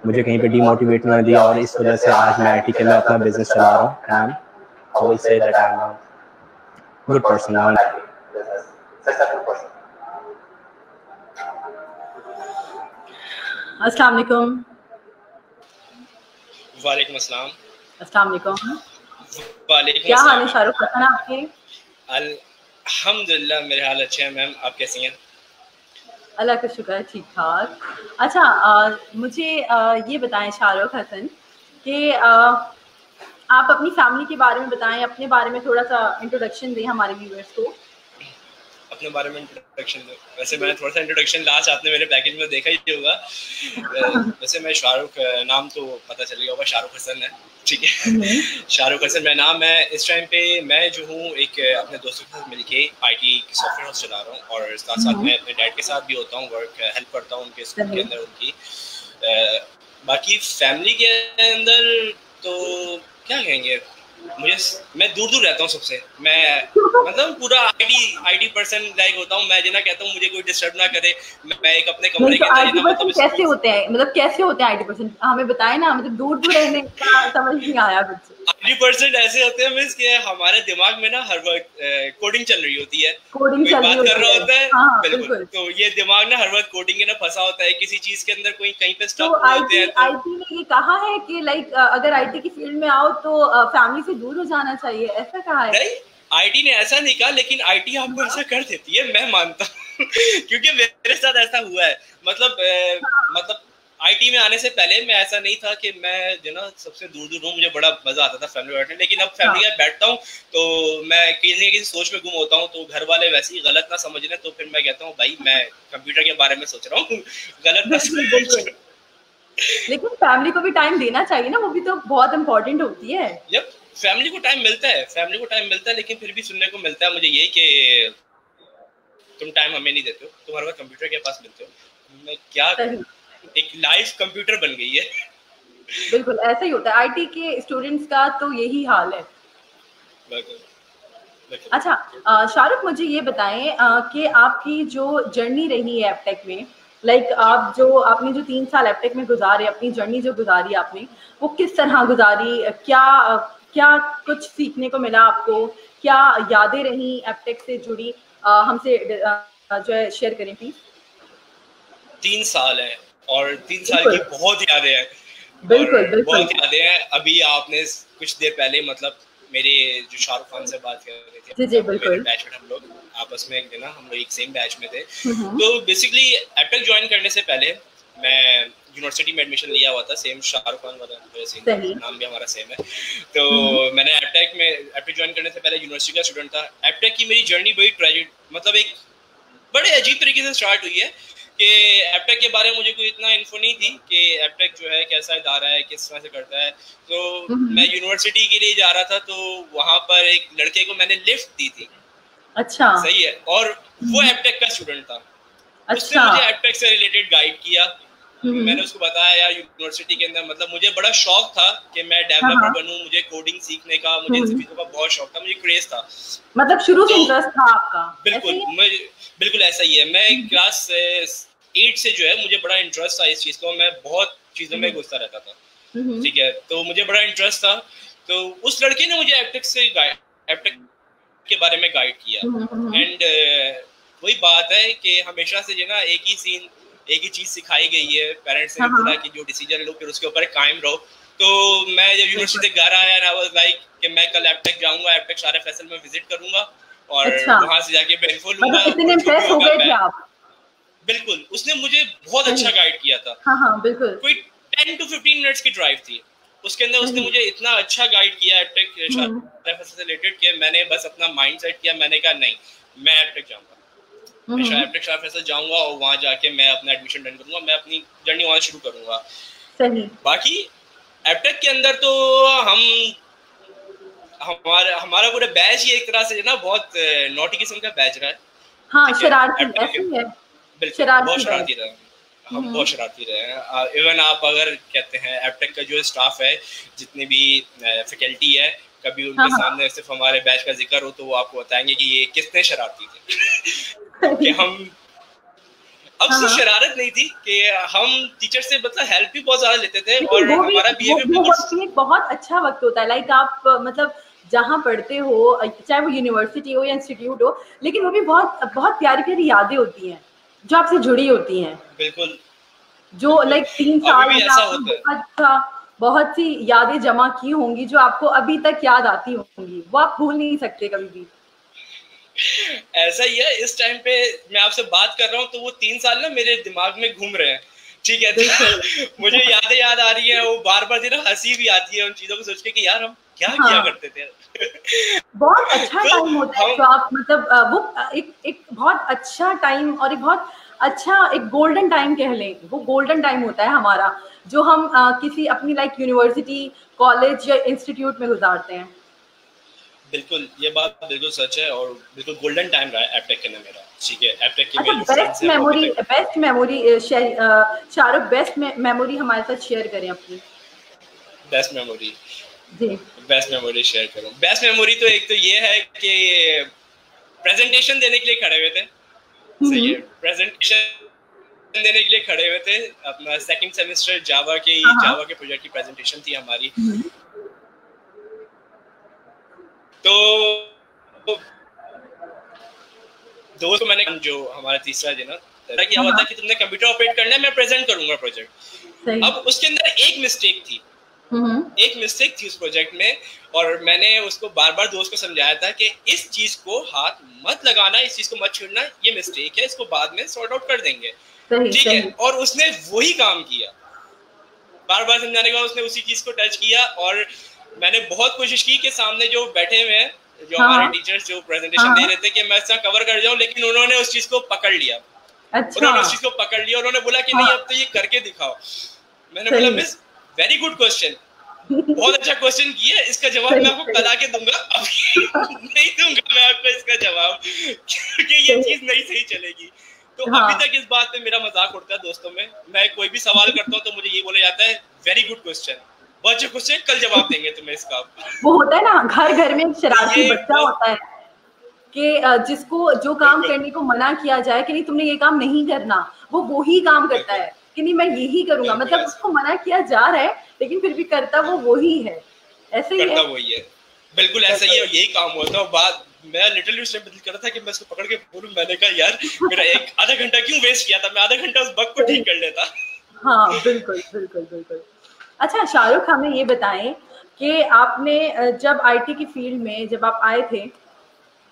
मुझे कहीं पे डीमोटिवेट नहीं होने दिया और इस वजह से आज मैं आईटी के अंदर अपना बिजनेस चला रहा हूँ। And I will say that I am a good person now. अस्सलाम वालेकुम। वालेकुम अस्सलाम। अस्सलाम वालेकुम। वालेकुम क्या हाल है अस्सलाम। शाहरुख हसन आपके? अल्हम्दुलिल्लाह मेरे हाल अच्छे हैं। मैम आप कैसी हैं? अल्लाह का शुक्र है, ठीक ठाक। अच्छा, मुझे ये बताएं शाहरुख हसन कि आप अपनी फैमिली के बारे में बताएं, अपने बारे में थोड़ा सा इंट्रोडक्शन दें हमारे व्यूअर्स को। अपने बारे में इंट्रोडक्शन दो। वैसे मैंने थोड़ा सा इंट्रोडक्शन लास्ट आपने मेरे पैकेज में देखा ही होगा। वैसे मैं शाहरुख, नाम तो पता चल गया होगा, शाहरुख हसन है, ठीक है। शाहरुख हसन मेरा नाम है। इस टाइम पे मैं जो हूँ एक अपने दोस्तों के साथ मिलके आईटी सॉफ्टवेयर हाउस चला रहा हूँ, और साथ साथ मैं अपने डैड के साथ भी होता हूँ, वर्क हेल्प करता हूँ उनके स्कूल के अंदर उनकी। बाकी फैमिली के अंदर तो क्या कहेंगे, मैं दूर दूर रहता हूँ सबसे। मैं मतलब पूरा आईटी पर्सन लाइक होता हूँ मैं, जिन्हें कहता हूँ मुझे कोई डिस्टर्ब ना करे, मैं एक अपने कमरे के अंदर। आईटी पर्सन कैसे होते हैं, मतलब कैसे होते हैं आईटी पर्सन, हमें बताएं ना, मतलब दूर दूर रहने का समझ नहीं आया कुछ। 80% ऐसे होते हैं मींस कि हमारे दिमाग में ना हर वक्त कोडिंग चल रही होती है, कोडिंग कोई बात कर रहा होता है। हाँ, बिल्कुल। तो ये दिमाग ना हर वक्त कोडिंग के ना फंसा होता है, किसी चीज के अंदर कोई कहीं पे स्टक तो होते हैं। तो आईटी ने ये कहा है कि लाइक अगर आईटी की फील्ड में आओ तो फैमिली से दूर हो जाना चाहिए, ऐसा कहा है? नहीं, आईटी ने ऐसा नहीं कहा, लेकिन आईटी आपको ऐसा कर देती है, मैं मानता हूँ। क्योंकि मेरे साथ ऐसा हुआ है। मतलब आईटी में आने से पहले मैं ऐसा नहीं था कि मैं जो ना सबसे दूर दूर हूँ, मुझे बड़ा मजा आता था फैमिली बैठने। लेकिन अब फैमिली के बैठता हूँ तो मैं किसी न किसी सोच में गुम होता हूँ, तो घर वाले वैसे ही गलत ना समझ रहे, तो फिर मैं कहता हूँ भाई मैं कंप्यूटर के बारे में सोच रहा हूँ, गलत ना समझ। लेकिन फैमिली को भी टाइम देना चाहिए ना, वो भी तो बहुत इम्पोर्टेंट होती है। जब फैमिली को टाइम मिलता है, लेकिन फिर भी सुनने को मिलता है मुझे यही कि तुम टाइम हमें नहीं देते हो, तुम हर वक्त कंप्यूटर के पास मिलते हो। मैं क्या करूं, एक लाइव कंप्यूटर बन गई है। बिल्कुल ऐसा ही होता है, आईटी के स्टूडेंट्स का तो यही हाल है। अच्छा शाहरुख, मुझे ये बताएं कि आपकी जो जर्नी रही है एपटेक में, लाइक आपने जो 3 साल एपटेक में गुजारे, अपनी जर्नी जो गुजारी आपने, वो किस तरह गुजारी, क्या कुछ सीखने को मिला आपको, क्या यादें रही एपटेक से जुड़ी, हमसे जो है शेयर करें प्लीज। 3 साल है और 3 साल की बहुत यादें हैं। बिल्कुल बहुत यादें हैं। अभी आपने कुछ देर पहले मतलब मेरे जो शाहरुख खान से बात कर रहे थे, जी बिल्कुल, मेरे बैच में हम लोग आपस में एक दिन हम लोग एक सेम बैच में थे। तो बेसिकली एपटेक ज्वाइन करने से पहले मैं यूनिवर्सिटी में एडमिशन लिया हुआ था, सेम शाहरुख खान वाला, नाम भी हमारा सेम है। तो मैंने एपटेक ज्वाइन करने से पहले यूनिवर्सिटी का स्टूडेंट था। एपटेक की मेरी जर्नी बड़ी ट्रेजिक, मतलब एक बड़े अजीब तरीके से स्टार्ट हुई है कि एपटेक के बारे में मुझे कोई इतना इन्फो नहीं थी कि एपटेक जो है कैसा इदारा है, किस तरह से करता है। तो मैं यूनिवर्सिटी के लिए जा रहा था, तो वहां पर एक लड़के को मैंने लिफ्ट दी थी। अच्छा, सही है। और वो एपटेक का स्टूडेंट था। उसने मुझे एपटेक से रिलेटेड गाइड किया। मैंने उसको बताया यार यूनिवर्सिटी के अंदर मतलब मुझे बड़ा शौक था कि मैं डेवलपर बनूं, मुझे कोडिंग सीखने का, मुझे इन चीजों का बहुत शौक था, मुझे क्रेज था। मतलब शुरू से इंटरेस्ट था आपका? बिल्कुल ऐसा ही है। मैं क्लास 8 से जो है मुझे बड़ा इंटरेस्ट था इस चीज को, मैं बहुत चीजों में घुसता रहता था, ठीक है। तो मुझे बड़ा इंटरेस्ट था। तो उस लड़के ने मुझे एपटेक के बारे में गाइड किया। एंड वही बात है कि हमेशा से जो ना एक ही चीज सिखाई गई है, पेरेंट्स ने बोला कि जो डिसीजन लो फिर उसके ऊपर कायम रहो। तो मैं जब यूनिवर्सिटी से घर आया ना, वाज लाइक कि मैं कल एपटेक जाऊंगा, एपटेक शारे फैसल में विजिट करूंगा और वहां से जाके मैं इन्फो लूंगा। कितने इंप्रेस हो गए थे आप? बिल्कुल, उसने मुझे बहुत अच्छा गाइड किया था। हाँ बिल्कुल। कोई 10 to 15 मिनट्स की ड्राइव थी, उसके अंदर उसने मुझे इतना अच्छा गाइड किया एपटेक से रिलेटेड कि मैंने बस अपना माइंड सेट किया। मैंने कहा नहीं, मैं एपटेक जाऊंगा, मैं एपटेक शारे फैसल जाऊंगा और वहां जाके मैं अपना एडमिशन डन करूंगा, मैं अपनी जर्नी वहां शुरू करूंगा। सही। बाकी एपटेक के अंदर तो हमारा पूरा बैच ही एक तरह से ना बहुत नॉटी किस्म का बैच रहा है। हाँ, शरारती ऐसे ही है। बिल्कुल, बहुत शरारती रहा, हम बहुत शरारती रहे हैं। इवन आप अगर कहते हैं एपटेक का जो स्टाफ है, जितने भी फैकल्टी है, कभी उनके सामने सिर्फ हमारे बैच का जिक्र हो तो वो आपको बताएंगे कि ये कितने शरारती थे। कि हम अब सिर्फ शरारत नहीं थी कि हम टीचर से मतलब हेल्प भी बहुत ज्यादा लेते थे, और हमारा बिहेवियर बहुत अच्छा वक्त होता है। लाइक आप मतलब जहाँ पढ़ते हो, चाहे वो यूनिवर्सिटी हो या इंस्टीट्यूट हो, लेकिन वो भी बहुत बहुत प्यारी प्यारी यादें होती हैं जो आपसे जुड़ी होती हैं। बिल्कुल, जो लाइक 3 साल बहुत सी यादें जमा की होंगी जो आपको अभी तक याद आती होंगी, वो आप भूल नहीं सकते कभी भी। ऐसा ही है। इस टाइम पे मैं आपसे बात कर रहा हूँ तो वो 3 साल ना मेरे दिमाग में घूम रहे हैं। ठीक है। तो मुझे यादें याद आ रही है, वो बार बार जो ना हंसी भी आती है उन चीजों को सोच के कि यार हम क्या किया करते थे। बहुत अच्छा तो टाइम होता है, तो आप मतलब वो एक बहुत अच्छा टाइम और एक बहुत अच्छा एक गोल्डन टाइम कह लें, वो गोल्डन टाइम होता है हमारा, जो हम किसी अपनी लाइक यूनिवर्सिटी, कॉलेज या इंस्टीट्यूट में गुजारते हैं। बिल्कुल, ये बात बिल्कुल सच है और बिल्कुल गोल्डन टाइम रहा है एपटेक के लिए मेरा। ठीक है, एपटेक के अच्छा, मेरे जो फ्रेंड्स हैं best memory Shahrukh, best memory हमारे साथ शेयर करें अपनी। बेस्ट मेमोरी जी, बेस्ट मेमोरी शेयर करूं। बेस्ट मेमोरी तो एक तो ये है कि प्रेजेंटेशन देने के लिए खड़े हुए थे। सही है, प्रेजेंटेशन देने के लिए खड़े हुए थे, अपना सेकंड सेमेस्टर जावा के प्रोजेक्ट की प्रेजेंटेशन थी हमारी। तो दोस्त को मैंने, जो हमारा तीसरा दिन क्या हुआ था कि तुमने कंप्यूटर ऑपरेट करना है, मैं प्रेजेंट करूंगा प्रोजेक्ट। अब उसके अंदर एक मिस्टेक थी उस प्रोजेक्ट में, और मैंने उसको बार बार दोस्त को समझाया था कि इस चीज को हाथ मत लगाना, इस चीज को मत छेड़ना, ये मिस्टेक है, इसको बाद में सॉर्ट आउट कर देंगे। ठीक है, और उसने वही काम किया, बार बार समझाने के बाद उसने उसी चीज को टच किया। और मैंने बहुत कोशिश की कि सामने जो बैठे हुए हैं, जो हमारे टीचर्स जो प्रेजेंटेशन दे रहे थे, कि मैं इसका कवर कर जाऊं, लेकिन उन्होंने उस चीज को पकड़ लिया। उन्होंने उस चीज को पकड़ लिया, उन्होंने बोला कि नहीं अब तो ये करके दिखाओ। मैंने बोला मिस, वेरी गुड क्वेश्चन, बहुत अच्छा क्वेश्चन किया, इसका जवाब मैं आपको कल आके दूंगा, अभी नहीं दूंगा मैं आपको इसका जवाब, क्योंकि ये चीज नहीं सही चलेगी। तो अभी तक इस बात पे मेरा मजाक उड़ता है दोस्तों में। मैं कोई भी सवाल करता हूँ तो मुझे ये बोला जाता है, वेरी गुड क्वेश्चन, बहुत अच्छा क्वेश्चन, कल जवाब देंगे तुम्हें इसका। वो होता है ना, घर में एक शरारती बच्चा होता है कि जिसको जो काम करने को मना किया जाए कि नहीं तुमने ये काम नहीं करना, वो वही काम करता है कि नहीं मैं यही करूंगा, मतलब उसको मना किया जा रहा है लेकिन फिर भी करता वो वही है। ऐसे ही करता वही है, बिल्कुल ऐसा ही है, और यही काम होता है। बात मैं लिटरली उस टाइम बदल कर रहा था कि मैं इसको पकड़ के बोलूं, मैंने कहा यार मेरा एक आधा घंटा क्यों वेस्ट किया था, मैं आधा घंटा उस बग को ठीक कर लेता। हाँ बिल्कुल बिल्कुल बिल्कुल। अच्छा शाहरुख, हमें ये बताएं कि आपने जब आईटी की फील्ड में जब आप आए थे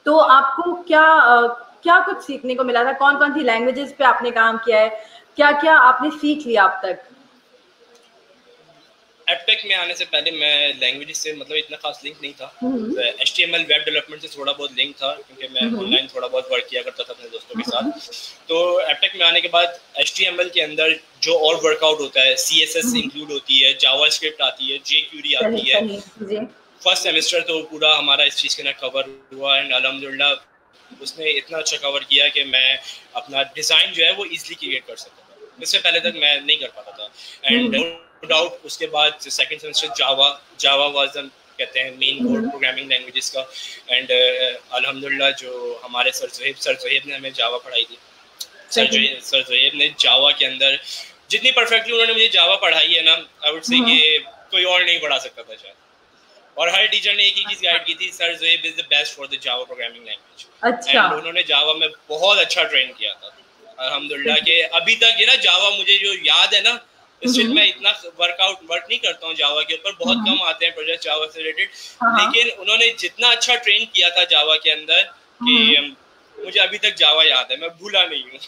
तो आपको क्या कुछ सीखने को मिला था, कौन कौन सी लैंग्वेजेस पे आपने काम किया है, क्या क्या आपने सीख लिया अब तक? एपटेक में आने से पहले मैं लैंग्वेजेस से मतलब इतना खास लिंक नहीं था। HTML वेब डेवलपमेंट से थोड़ा बहुत लिंक था, क्योंकि मैं ऑनलाइन थोड़ा बहुत वर्क किया करता था अपने दोस्तों के साथ। तो एपटेक में आने के बाद HTML के अंदर जो और वर्कआउट होता है, CSS इंक्लूड होती है, जावास्क्रिप्ट आती है, jQuery आती है। फर्स्ट सेमेस्टर तो पूरा हमारा इस चीज़ के ना कवर हुआ, एंड अल्हम्दुलिल्लाह उसने इतना अच्छा कवर किया कि मैं अपना डिज़ाइन जो है वो ईजिली क्रिएट कर सकता था। इससे पहले तक मैं नहीं कर पाता था। एंड नो डाउट उसके बाद second semester Java was the कहते हैं मेन कोर प्रोग्रामिंग लैंग्वेजेस का। एंड अल्हम्दुलिल्लाह जो हमारे सर जोहेब ने हमें जावा पढ़ाई थी। सर जोहेब ने जावा के अंदर जितनी परफेक्टली उन्होंने मुझे जावा पढ़ाई है ना, आई वुड से कि कोई और नहीं पढ़ा सकता था शायद। और हर टीचर ने एक ही चीज गाइड की थी, sir Zoheb is the best for the Java programming language. अच्छा। एंड उन्होंने जावा में बहुत अच्छा ट्रेन किया था अल्हम्दुलिल्लाह के अभी तक ये ना जावा मुझे जो याद है ना, स्टिल मैं इतना वर्क नहीं करता हूँ जावा के ऊपर, बहुत कम आते हैं प्रोजेक्ट जावा से रिलेटेड, लेकिन उन्होंने जितना अच्छा ट्रेन किया था जावा के अंदर कि मुझे अभी तक जावा याद है, मैं भूला नहीं हूँ।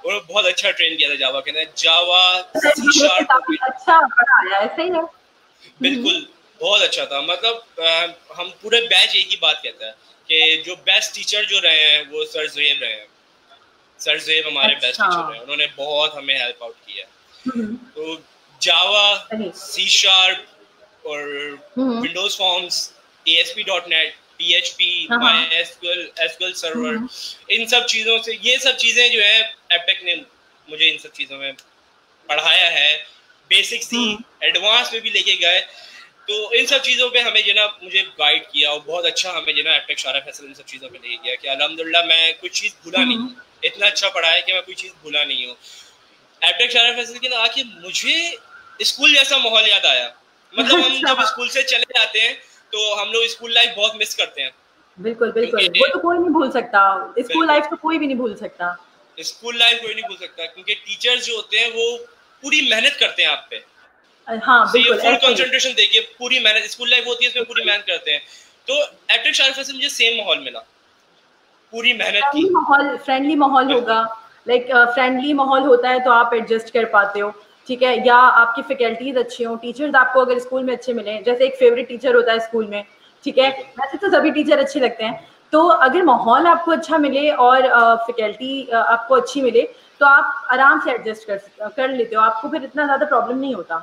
उन्होंने बहुत अच्छा ट्रेन किया था जावा के अंदर। जावा अच्छा पढ़ाया है, सही है, बिल्कुल बहुत अच्छा था। मतलब हम पूरे बैच एक ही बात कहता है कि जो बेस्ट टीचर जो रहे हैं वो सर जोहेब रहे हैं। सर जोहेब हमारे बेस्ट टीचर रहे हैं, उन्होंने बहुत हमें हेल्प आउट किया। तो जावा, C# और windows forms, ASP.NET, PHP, MySQL, SQL server, इन सब चीज़ों से, ये सब चीज़ें जो है एपटेक ने मुझे इन सब चीज़ों में पढ़ाया है। बेसिक सी एडवांस में भी लेके गए, तो इन सब चीज़ों पे हमें जो ना मुझे गाइड किया, और बहुत अच्छा हमें जो ना एपटेक शारा फैसल इन सब चीज़ों पे लेके गया कि अल्हम्दुलिल्लाह मैं कुछ चीज़ भूला नहीं हूँ। इतना अच्छा पढ़ाया कि मैं कोई चीज़ भूला नहीं हूँ। एपटेक शारा फैसल के ना आके मुझे स्कूल जैसा माहौल याद आया। मतलब हम जब स्कूल से चले जाते हैं तो हम लोग स्कूल लाइफ बहुत मिस करते हैं। बिल्कुल बिल्कुल, वो तो कोई नहीं भूल सकता, स्कूल लाइफ तो कोई भी नहीं भूल सकता। स्कूल लाइफ कोई नहीं भूल सकता, क्योंकि टीचर्स जो होते हैं वो पूरी मेहनत करते हैं आप पे। हाँ बिल्कुल, फुल कंसंट्रेशन देखिए, पूरी मेहनत स्कूल लाइफ होती है, इसमें पूरी मेहनत करते हैं। तो एपटेक शारा फैसल मुझे सेम माहौल मिला, पूरी मेहनत की, फ्रेंडली माहौल होगा, लाइक फ्रेंडली माहौल होता है तो आप एडजस्ट कर पाते हो, ठीक है, या आपकी फैकल्टीज अच्छी हो, टीचर्स आपको अगर स्कूल में अच्छे मिले, जैसे एक फेवरेट टीचर होता है स्कूल में, ठीक है, वैसे तो सभी टीचर अच्छे लगते हैं, तो अगर माहौल आपको अच्छा मिले और फैकल्टी आपको अच्छी मिले तो आप आराम से एडजस्ट कर लेते हो, आपको फिर इतना ज़्यादा प्रॉब्लम नहीं होता।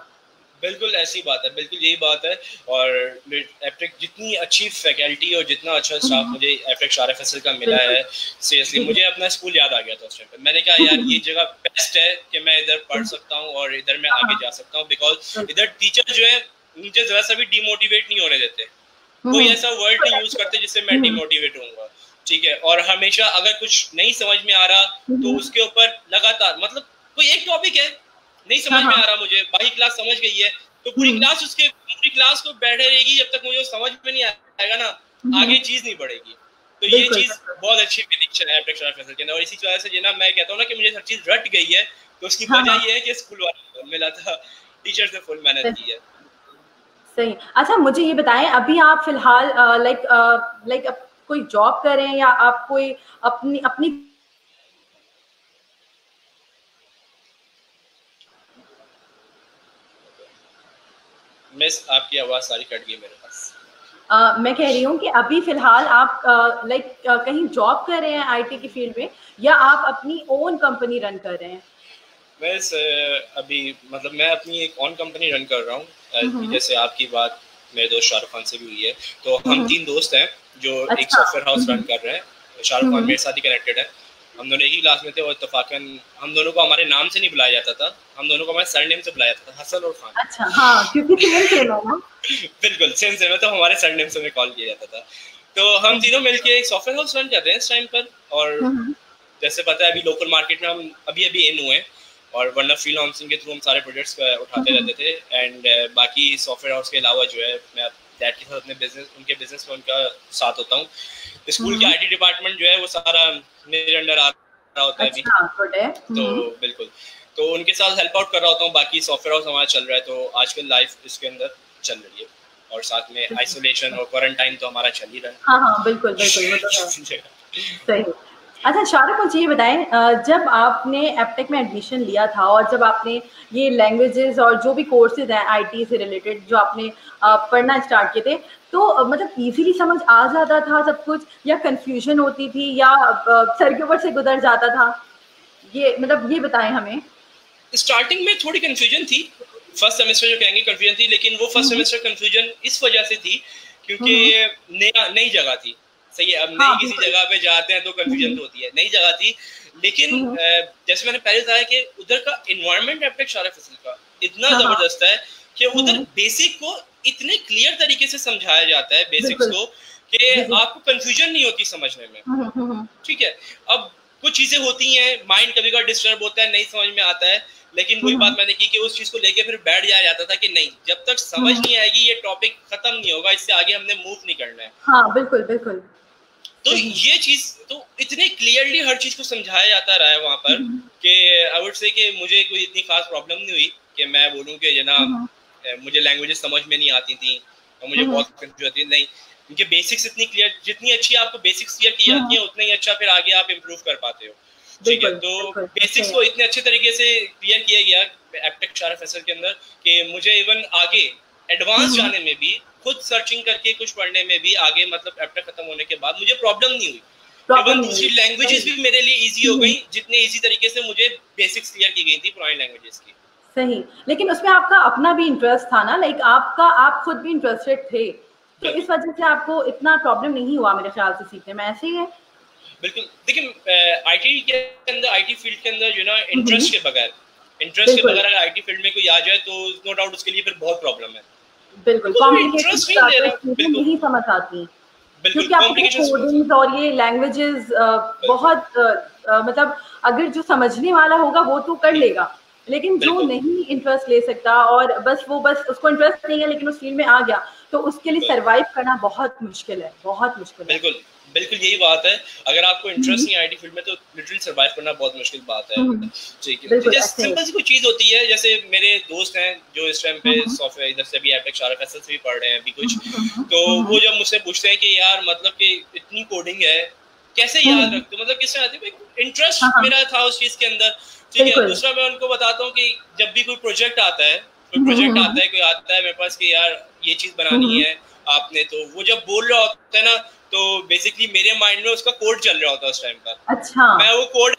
बिल्कुल ऐसी बात है, बिल्कुल यही बात है। और एप्टेक जितनी अच्छी फैकल्टी और जितना अच्छा स्टाफ मुझे एप्टेक शारा फैसल का मिला है, सीरियसली मुझे अपना स्कूल याद आ गया था उस टाइम पे। मैंने कहा यार ये जगह बेस्ट है कि मैं इधर पढ़ सकता हूँ और इधर मैं आगे जा सकता हूँ, बिकॉज इधर टीचर जो है मुझे जरा सा भी डिमोटिवेट नहीं होने देते, कोई ऐसा वर्ड नहीं यूज करते जिससे मैं डिमोटिवेट होऊंगा, ठीक है। और हमेशा अगर कुछ नहीं समझ में आ रहा तो उसके ऊपर लगातार, मतलब कोई एक टॉपिक है नहीं समझ में आ रहा मुझे, बाकी क्लास समझ गई है तो पूरी क्लास को बैठे रहेगी जब तक मुझे समझ में नहीं आएगा ना, आगे चीज नहीं बढ़ेगी। तो ये चीज बहुत अच्छी कनेक्शन है एप्टेक शारा फैसल के अंदर, और इसी वजह से जो ना मैं कहता हूँ ना कि मुझे हर चीज रट गई है, तो उसकी वजह ये है कि स्कूल वालों को मिला था, टीचर्स ने फुल मेहनत की है। सही। अच्छा मुझे ये बताएं, अभी आप फिलहाल लाइक कोई जॉब कर रहे हैं या आप कोई अपनी अपनी मिस आपकी आवाज सारी कट गई मेरे पास। मैं कह रही हूँ कि अभी फिलहाल आप कहीं जॉब कर रहे हैं आईटी की फील्ड में, या आप अपनी ओन कंपनी रन कर रहे हैं? बस अभी मतलब मैं अपनी एक ऑन कंपनी रन कर रहा हूँ, जैसे आपकी बात मेरे दोस्त शाहरुख खान से भी हुई है, तो हम 3 दोस्त हैं जो एक सॉफ्टवेयर हाउस रन कर रहे हैं। शाहरुख खान मेरे साथ ही कनेक्टेड है, हम दोनों एक ही क्लास में थे और इत्तेफाकन हम दोनों को हमारे नाम से नहीं बुलाया जाता था, हम दोनों को हमारे सरनेम से बुलाया जाता था, हसन और खान। अच्छा हाँ, क्योंकि सेम है ना। बिल्कुल सेम है, तो हमारे सरनेम से हमें कॉल किया जाता था। तो हम तीनों मिलके एक सॉफ्टवेयर हाउस रन कर रहे हैं इस टाइम पर, और जैसे पता है अभी लोकल मार्केट में हम अभी इन हुए हैं, और वरना फ्रीलांसिंग के थ्रू हम सारे प्रोजेक्ट्स उठाते रहते थे। एंड बाकी सॉफ्टवेयर हाउस के अलावा जो है मैं डैड के साथ अपने उनके बिजनेस में उनका साथ होता हूँ। स्कूल के आईटी डिपार्टमेंट जो है वो सारा मेरे अंडर आ रहा होता है अभी, तो बिल्कुल तो उनके साथ हेल्प आउट कर रहा होता हूँ। बाकी सॉफ्टवेयर हाउस हमारा चल रहा है, तो आजकल लाइफ इसके अंदर चल रही है, और साथ में आइसोलेशन और क्वारंटाइन तो हमारा चल ही रहा है। हाँ बिल्कुल वो तो है। सही। अच्छा शाहरुख, मुझे ये बताएं, जब आपने एप्टेक में एडमिशन लिया था और जब आपने ये लैंग्वेजेस और जो भी कोर्सेज हैं आईटी से रिलेटेड जो आपने पढ़ना स्टार्ट किए थे, तो मतलब इजीली समझ आ जाता था सब कुछ, या कंफ्यूजन होती थी, या सर के ऊपर से गुजर जाता था? ये मतलब ये बताएं हमें। स्टार्टिंग में थोड़ी कंफ्यूजन थी, फर्स्ट सेमेस्टर जो कहेंगे कंफ्यूजन थी, लेकिन वो फर्स्ट सेमेस्टर कंफ्यूजन इस वजह से थी क्योंकि नई जगह थी। सही है, अब नई किसी जगह पे जाते हैं तो कंफ्यूजन तो होती है, नई जगह थी, लेकिन जैसे मैंने पहले बताया कि उधर का एनवायरनमेंट एप्टेक शारा फैसल का इतना जबरदस्त है कि उधर बेसिक को इतने क्लियर तरीके से समझाया जाता है, बेसिक्स को, कि आपको कंफ्यूजन नहीं होती समझने में। ठीक है, अब कुछ चीजें होती हैं, माइंड कभी कभी डिस्टर्ब होता है, नहीं समझ में आता है, लेकिन वही बात मैंने की कि उस चीज को लेके फिर बैठ जाया जाता था कि नहीं, जब तक समझ नहीं आएगी ये टॉपिक खत्म नहीं होगा, इससे आगे हमने मूव नहीं करना है। हाँ बिल्कुल। तो ये चीज तो इतने क्लियरली हर चीज को समझाया जाता रहा है वहां पर कि आई वुड से कि मुझे कोई इतनी खास प्रॉब्लम नहीं हुई कि मैं बोलूं कि जनाब मुझे लैंग्वेजेस समझ में नहीं आती थी और मुझे बहुत कंफ्यूजन होती नहीं, क्योंकि बेसिक्स इतनी क्लियर, जितनी अच्छी आपको बेसिक्स क्लियर की जाती है उतना ही अच्छा फिर आगे आप इम्प्रूव कर पाते हो। ठीक है, तो बेसिक्स को इतने अच्छे तरीके से क्लियर किया गया एप्टेक शारा फैसल के अंदर कि मुझे इवन आगे एडवांस जाने में भी, खुद सर्चिंग करके कुछ पढ़ने में भी आगे, मतलब एप्टेक खत्म होने के बाद मुझे प्रॉब्लम नहीं हुई। इवन दूसरी लैंग्वेजेस भी मेरे लिए इजी हो गई, जितने इजी तरीके से मुझे बेसिक्स क्लियर की गई थी पुरानी लैंग्वेजेस की। सही, लेकिन उसमें आपका अपना भी इंटरेस्ट था ना, लाइक आप खुद भी इंटरेस्टेड थे, तो इस वजह से आपको इतना प्रॉब्लम नहीं हुआ मेरे ख्याल से सीखने में, ऐसे ही है? बिल्कुल, देखिए आईटी के अंदर, आईटी फील्ड के अंदर जो ना इंटरेस्ट के बगैर अगर आईटी फील्ड में कोई आ जाए तो नो डाउट उसके लिए फिर बहुत प्रॉब्लम है। बिल्कुल, कॉम्प्लिकेटेड नहीं समझ आती, क्योंकि आपको कोडिंग्स और ये लैंग्वेजेस बहुत मतलब अगर जो समझने वाला होगा वो तो कर लेगा, लेकिन जो नहीं इंटरेस्ट ले सकता और बस उसको इंटरेस्ट नहीं है लेकिन उस फील्ड में आ गया, तो उसके लिए सरवाइव करना बहुत मुश्किल है, बहुत मुश्किल है। बिल्कुल यही बात है, अगर आपको इंटरेस्ट नहीं आईटी फील्ड में तो लिटरली सरवाइव करना बहुत मुश्किल बात है। ठीक है, जैसे सिंपल सी कोई चीज होती है, जैसे मेरे दोस्त हैं जो इस टाइम पे सॉफ्टवेयर इधर से भी एप्टेक शारा फैसल से भी पढ़ रहे हैं अभी कुछ, तो वो जब मुझसे पूछते हैं कि यार मतलब कि इतनी कोडिंग है कैसे याद रखते हो, मतलब किससे आती है, इंटरेस्ट मेरा था उस चीज के अंदर, ठीक है। दूसरा मैं उनको बताता हूँ कि जब भी कोई प्रोजेक्ट आता है, कोई आता है मेरे पास कि यार ये चीज बनानी है आपने, तो वो जब बोल रहा होता है ना, तो बेसिकली मेरे माइंड में उसका कोड चल रहा होता है उस टाइम पर। अच्छा। मैं वो कोड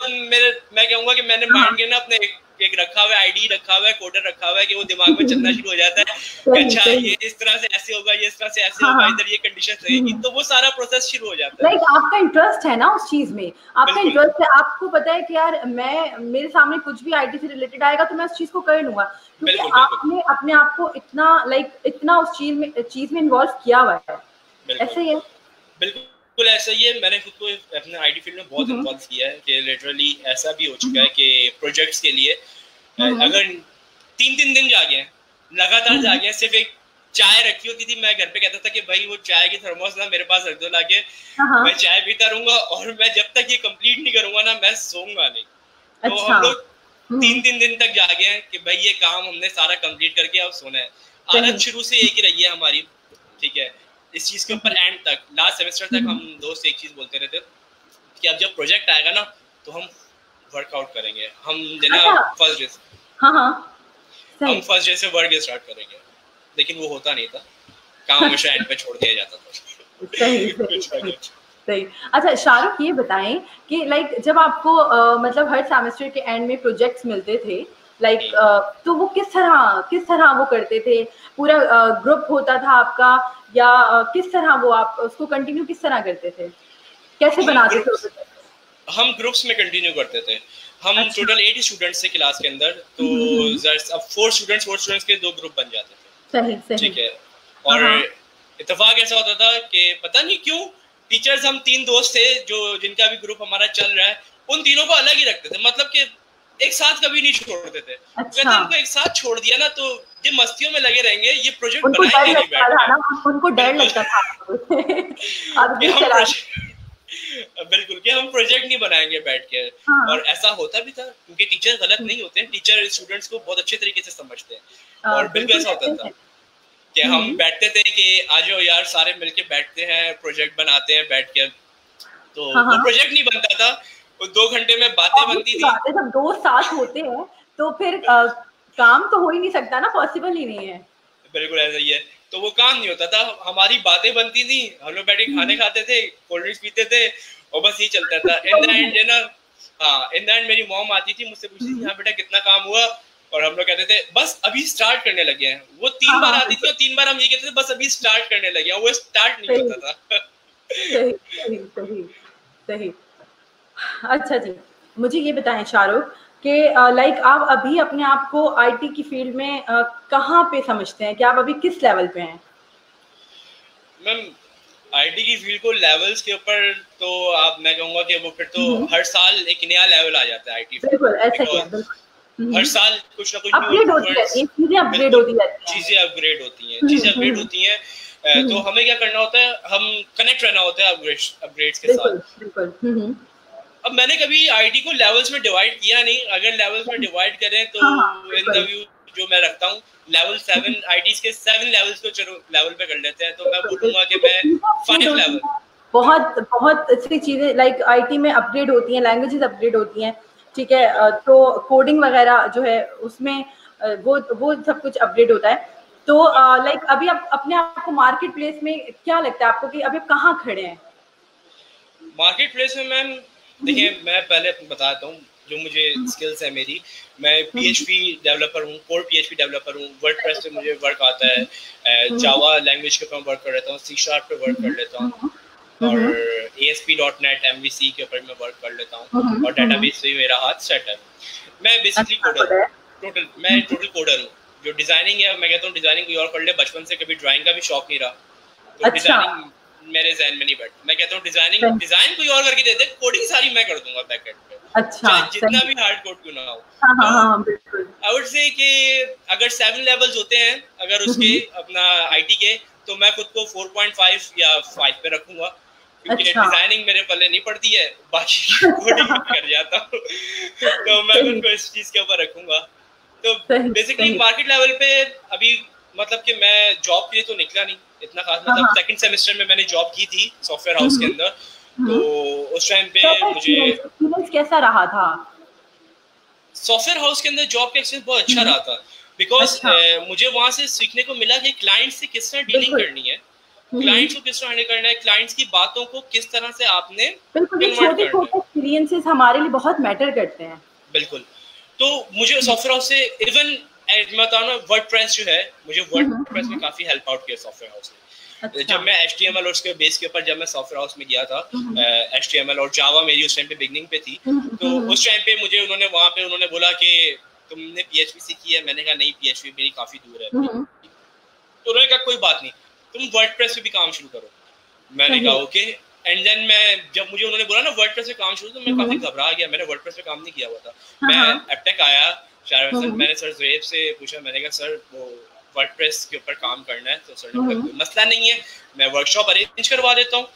मैं कहूंगा कि मैंने माइंड के ना अपने एक रखा हुआ है, आईडी रखा हुआ है, कोडर रखा हुआ है, कि वो दिमाग में चलना शुरू हो जाता है कि अच्छा ये इस तरह से ऐसे होगा, ये इस तरह से ऐसे होगा, इधर ये कंडीशन रहेगी, तो वो सारा प्रोसेस शुरू हो जाता है। आपका इंटरेस्ट है ना उस चीज में, आपका इंटरेस्ट है, आपको पता है कि यार मेरे सामने कुछ भी आईटी से रिलेटेड आएगा तो मैं उस चीज को कर लूंगा, क्योंकि आपने अपने आप को इतना उस चीज में इन्वॉल्व किया हुआ है। ऐसे ही है, बिल्कुल ऐसा ही है। मैंने खुद को अपने आईटी फील्ड में बहुत इन्वॉल्व किया है कि लिटरली ऐसा भी हो चुका है कि प्रोजेक्ट्स के लिए अगर 3-3 दिन जागे हैं, लगातार जागे हैं, सिर्फ एक चाय रखी होती थी, मैं घर पे कहता था कि भाई वो चाय की थर्मोस ना मेरे पास रख दो लाके, मैं चाय पीता रहूंगा और मैं जब तक ये कंप्लीट नहीं करूंगा ना मैं सोऊंगा नहीं। तो हम लोग 3-3 दिन तक जागे हैं कि भाई ये काम हमने सारा कंप्लीट करके अब सोना है। आदत शुरू से एक ही रही है हमारी, ठीक है। इस चीज के ऊपर एंड तक, लास्ट सेमेस्टर तक हम दोस्त एक चीज बोलते रहते कि अब जब प्रोजेक्ट आएगा ना तो हम वर्कआउट करेंगे, हम फर्स्ट डे हम फर्स्ट डे से वर्क स्टार्ट करेंगे, लेकिन वो होता नहीं था, काम हमेशा एंड पे छोड़ दिया जाता था। सही। अच्छा शाहरुख, ये बताएं कि जब आपको मतलब हर सेमेस्टर के एंड में प्रोजेक्ट्स मिलते थे, तो वो किस तरह वो करते थे? पूरा ग्रुप होता था आपका, या किस तरह वो आप उसको कंटिन्यू किस तरह करते थे, कैसे बनाते थे? हम ग्रुप्स में कंटिन्यू करते थे। हम टोटल 8 स्टूडेंट्स थे क्लास के अंदर, तो अब 4 स्टूडेंट्स के 2 ग्रुप बन जाते थे, सही, ठीक है। और इत्तेफाक ऐसा होता था कि पता नहीं क्यों टीचर्स, हम 3 दोस्त थे जिनका भी ग्रुप हमारा चल रहा है, उन तीनों को अलग ही रखते थे, मतलब कि एक साथ कभी नहीं छोड़ते थे। कहते इनको एक साथ छोड़ दिया ना तो ये मस्तियों में लगे रहेंगे, ये प्रोजेक्ट बनाएंगे नहीं बैठ, उनको डर लगता था बिल्कुल कि हम प्रोजेक्ट नहीं बनाएंगे बैठ के। और ऐसा होता भी था, क्योंकि टीचर गलत नहीं होते हैं, टीचर स्टूडेंट्स को बहुत अच्छे तरीके से समझते हैं। और बिल्कुल ऐसा होता था कि हम बैठते थे कि आ जाओ यार सारे मिलके बैठते हैं, प्रोजेक्ट बनाते हैं बैठ के, तो वो प्रोजेक्ट नहीं बनता था, वो 2 घंटे में बातें बनती थी। जब 2 साथ होते हैं तो फिर काम तो हो ही नहीं सकता ना, पॉसिबल ही नहीं है। बिल्कुल ऐसा ही है, तो वो काम नहीं होता था, हमारी बातें बनती थी, हम लोग बैठे खाने खाते थे, कोल्ड ड्रिंक्स पीते थे और बस ये चलता था। इन द एंड है ना, इन द एंड मेरी मॉम आती थी, मुझसे पूछती थी हाँ बेटा कितना काम हुआ, और हम लोग कहते थे बस अभी स्टार्ट करने लगे हैं। वो 3 बार आती थी और 3 बार हम ये कहते थे बस अभी स्टार्ट करने लगे हैं, वो स्टार्ट नहीं होता था। सही। अच्छा जी, मुझे ये बताएं शाहरुख कि आप अभी अपने आप को आईटी की फील्ड में कहाँ पे समझते हैं, कि आप अभी किस लेवल पे हैं? मैम आईटी की फील्ड को लेवल्स के ऊपर तो मैं कहूँगा कि वो फिर तो हर साल एक नया लेवल आ जाता है आईटी। बिल्कुल ऐसा ही है, बिल्कुल। हर साल कुछ ना कुछ अपग्रेड होती है, चीजें अपग्रेड होती हैं, तो हमें क्या करना होता है, हम कनेक्ट रहना होता है अपग्रेड्स के साथ। बिल्कुल। अब मैंने कभी आईटी को लेवल्स में डिवाइड किया नहीं, अगर लेवल्स में डिवाइड करें तो इन द व्यू जो मैं रखता हूँ लेवल 7, आईटीज के 7 लेवल्स को चलो लेवल पे कर लेते हैं, तो मैं बोलूंगा कि मैं 5 लेवल। बहुत अच्छी चीजें आईटी में अपग्रेड होती हैं, लैंग्वेजेस अपग्रेड होती हैं, ठीक है, तो कोडिंग वगैरह जो है उसमें वो सब कुछ अपग्रेड होता है। तो अभी आप अपने आप को मार्केट प्लेस में क्या लगता है आपको कि अभी कहाँ खड़े हैं? मार्केट प्लेस में मैम देखिए, मैं पहले बताता हूँ जो मुझे स्किल्स है मेरी। मैं PHP डेवलपर हूँ, कोर PHP डेवलपर हूँ, वर्डप्रेस पे मुझे वर्क आता है, जावा लैंग्वेज के ऊपर वर्क कर लेता हूँ, C# पे वर्क कर लेता हूँ, और ASP.NET MVC के ऊपर मैं वर्क कर लेता हूँ, और डेटाबेस से मेरा हाथ सेट है। मैं बेसिकली टोटल कोडर हूँ। जो डिजाइनिंग है, मैं कहता हूँ डिजाइनिंग कोई और कर ले, बचपन से कभी ड्राइंग का भी शौक नहीं रहा, तो डिजाइनिंग मेरे ज़हन में नहीं बैठ। मैं कहता हूँ डिजाइन कोई और करके दे दे, कोडिंग सारी मैं कर दूंगा बैकएंड पे, चाहे जितना भी हार्ड कोड क्यों ना हो। आई वुड से कि अगर 7 लेवल्स होते हैं अगर उसके अपना आईटी के, तो मैं खुद को 4.5 या 5 पे रखूंगा, क्योंकि डिजाइनिंग मेरे पल्ले नहीं पड़ती है, बाकी कोडिंग कर जाता हूँ, तो मैं खुद को इस चीज के ऊपर रखूंगा। तो बेसिकली मार्केट लेवल पे अभी मतलब कि मैं जॉब के लिए तो निकला नहीं इतना खास, मतलब सेकंड सेमेस्टर में मैंने जॉब की थी सॉफ्टवेयर हाउस के अंदर, तो उस टाइम पे मुझे एक्सपीरियंस कैसा रहा था? सॉफ्टवेयर हाउस के अंदर जॉब का एक्सपीरियंस बहुत अच्छा रहा था, बिकॉज मुझे वहां से सीखने को मिला कि क्लाइंट से किस तरह डीलिंग करनी है, क्लाइंट्स को किस तरह हैंडल करना है, क्लाइंट्स की बातों को किस तरह से आपने कन्वर्ट करना है। छोटे एक्सपीरियंसेस हमारे लिए बहुत मैटर करते हैं। बिल्कुल। तो मुझे सॉफ्टवेयर हाउस से इवन बताओ ना वर्डप्रेस जो है, मुझे वर्डप्रेस में काफी हेल्प आउट किया सॉफ्टवेयर हाउस ने। अच्छा। जब मैं HTML और उसके बेस के ऊपर जब मैं सॉफ्टवेयर हाउस में गया था, HTML और जावा मेरी उस टाइम पे बिगनिंग पे थी, तो उस टाइम पे मुझे उन्होंने बोला कि तुमने PHP सीखी है? मैंने कहा नहीं, PHP मेरी काफी दूर है। तो उन्होंने कहा कोई बात नहीं, तुम वर्डप्रेस पे भी काम शुरू करो। मैंने कहा ओके। एंड देन जब मुझे उन्होंने बोला ना वर्डप्रेस पे काम शुरू, तो मैं काफी घबरा गया, मैंने वर्डप्रेस पे काम नहीं किया हुआ था। मैं एप्टेक आया, मैंने सर ज़ुएब से पूछा, मैंने कहा सर वो वर्डप्रेस के ऊपर काम करना है। तो सर ने कहा कोई मसला नहीं है, मैं वर्कशॉप अरेंज करवा देता हूँ,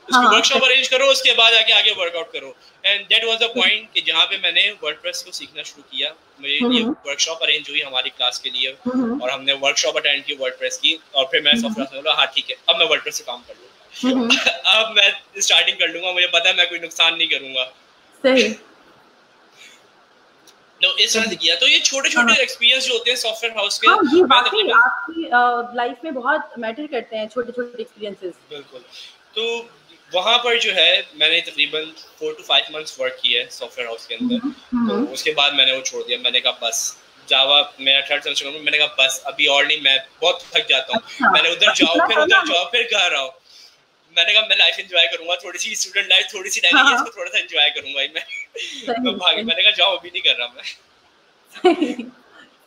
उसकी वर्कशॉप अरेंज करो, उसके बाद आगे वर्कआउट करो। And that was the point कि जहाँ पे मैंने वर्डप्रेस को सीखना शुरू किया। मुझे ये वर्कशॉप अरेंज हुई हमारी क्लास के लिए, और हमने वर्कशॉप अटेंड की वर्डप्रेस की, और फिर मैं सॉफ्टवेयर में बोला हाँ ठीक है, अब मैं वर्डप्रेस से काम कर लूँगा। अब मैं स्टार्टिंग कर लूँगा, मुझे पता है मैं कोई नुकसान नहीं करूँगा। सही। तो इस तरह से किया। तो ये छोटे-छोटे एक्सपीरियंस जो होते हैं सॉफ्टवेयर हाउस के, ये वाकई आपकी लाइफ में बहुत मैटर करते हैं, छोटे-छोटे एक्सपीरियंसेस। बिल्कुल। तो वहाँ पर जो है मैंने तकरीबन 4 to 5 मंथ्स वर्क किया है सॉफ्टवेयर हाउस के अंदर। तो उसके बाद मैंने वो छोड़ दिया। मैंने कहा बस जावा मेरा 3rd सेमेस्टर में, मैंने कहा बस अभी और नहीं, मैं बहुत थक जाता हूँ। अच्छा, मैंने उधर जाओ फिर घर आओ। मैंने कहा मैं लाइफ एंजॉय करूंगा, थोड़ी सी स्टूडेंट लाइफ थोड़ी सी रह गई है, इसको थोड़ा सा एंजॉय करूंगा मैं भागी। मैंने कहा जाओ, अभी नहीं कर रहा मैं।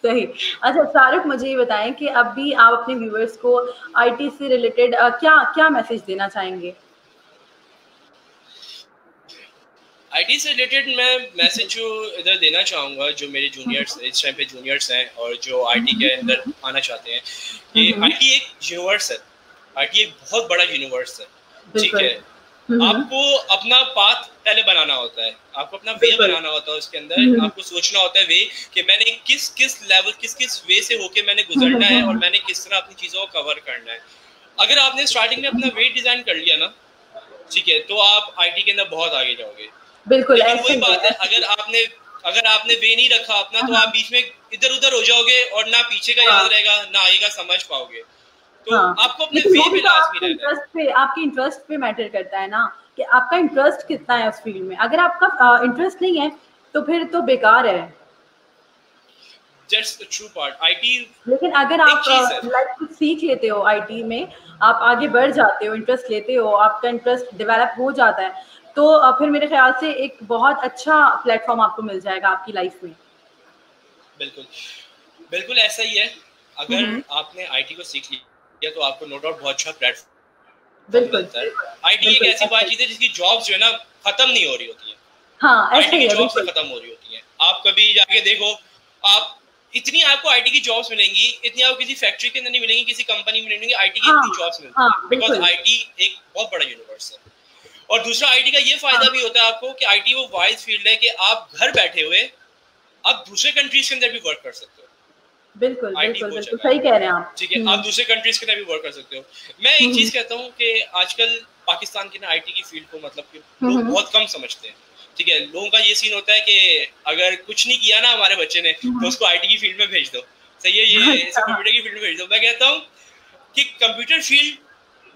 सही। अच्छा शाहरुख, मुझे ये बताएं कि अभी आप अपने व्यूअर्स को IT से रिलेटेड क्या मैसेज देना चाहेंगे? IT से रिलेटेड मैं मैसेज जो इधर देना चाहूँगा, जो मेरे जूनियर्स इस टाइम पे जूनियर्स हैं और जो IT के अंदर आना चाहते हैं, कि IT एक यूनिवर्स है, IT एक बहुत बड़ा यूनिवर्स है, ठीक है। आपको अपना पाथ पहले बनाना होता है, आपको अपना वे बनाना होता है, उसके अंदर आपको सोचना होता है वे कि मैंने किस लेवल किस वे से होके मैंने गुजरना है, और मैंने किस तरह अपनी चीज़ों को कवर करना है। अगर आपने स्टार्टिंग में अपना वे डिज़ाइन कर लिया ना, ठीक है, तो आप IT के अंदर बहुत आगे जाओगे। बिल्कुल वही बात है, अगर आपने वे नहीं रखा अपना, तो आप बीच में इधर उधर हो जाओगे, और ना पीछे का याद रहेगा, ना आगे का समझ पाओगे। तो आपको अपने वे पे लाजमी रहना है। आपके इंटरेस्ट पे मैटर करता है ना, कि आपका इंटरेस्ट कितना है उस फील्ड में। अगर आपका इंटरेस्ट नहीं है तो फिर तो बेकार है। That's the true part. IT लेकिन अगर आप लाइक कुछ सीख लेते हो IT में, आप आगे बढ़ जाते हो, इंटरेस्ट लेते हो, आपका इंटरेस्ट डेवलप हो जाता है, तो फिर मेरे ख्याल से एक बहुत अच्छा प्लेटफॉर्म आपको मिल जाएगा आपकी लाइफ में। बिल्कुल ऐसा ही है। अगर आपने IT को सीख लिया तो आपको नो डाउट बहुत अच्छा प्लेटफॉर्म मिलता है। IT एक ऐसी बात चीज है जिसकी जॉब्स जो है ना खत्म नहीं हो रही होती है। हाँ, IT की जॉब्स खत्म हो रही होती है। आप कभी जाके देखो, आप इतनी आपको IT की जॉब्स मिलेंगी, इतनी आपको किसी फैक्ट्री के अंदर नहीं मिलेंगी, किसी कंपनी में नहीं मिलेंगी। IT की इतनी जॉब्स मिलती है बिकॉज IT एक बहुत बड़ा यूनिवर्स है। और दूसरा IT का ये फायदा भी होता है आपको कि IT वो वाइज फील्ड है कि आप घर बैठे हुए आप दूसरे कंट्रीज के अंदर भी वर्क कर सकते हो। बिल्कुल सही कह रहे हैं आप। ठीक है, आप दूसरे कंट्रीज के अंदर भी वर्क कर सकते हो। मैं एक चीज कहता हूँ कि आजकल पाकिस्तान के ना IT की फील्ड को मतलब कि लोग बहुत कम समझते हैं। ठीक है, लोगों का ये सीन होता है कि अगर कुछ नहीं किया ना हमारे बच्चे ने, तो उसको IT की फील्ड में भेज दो। सही है, ये कंप्यूटर की फील्ड में भेज दो। मैं कहता हूँ कि कंप्यूटर फील्ड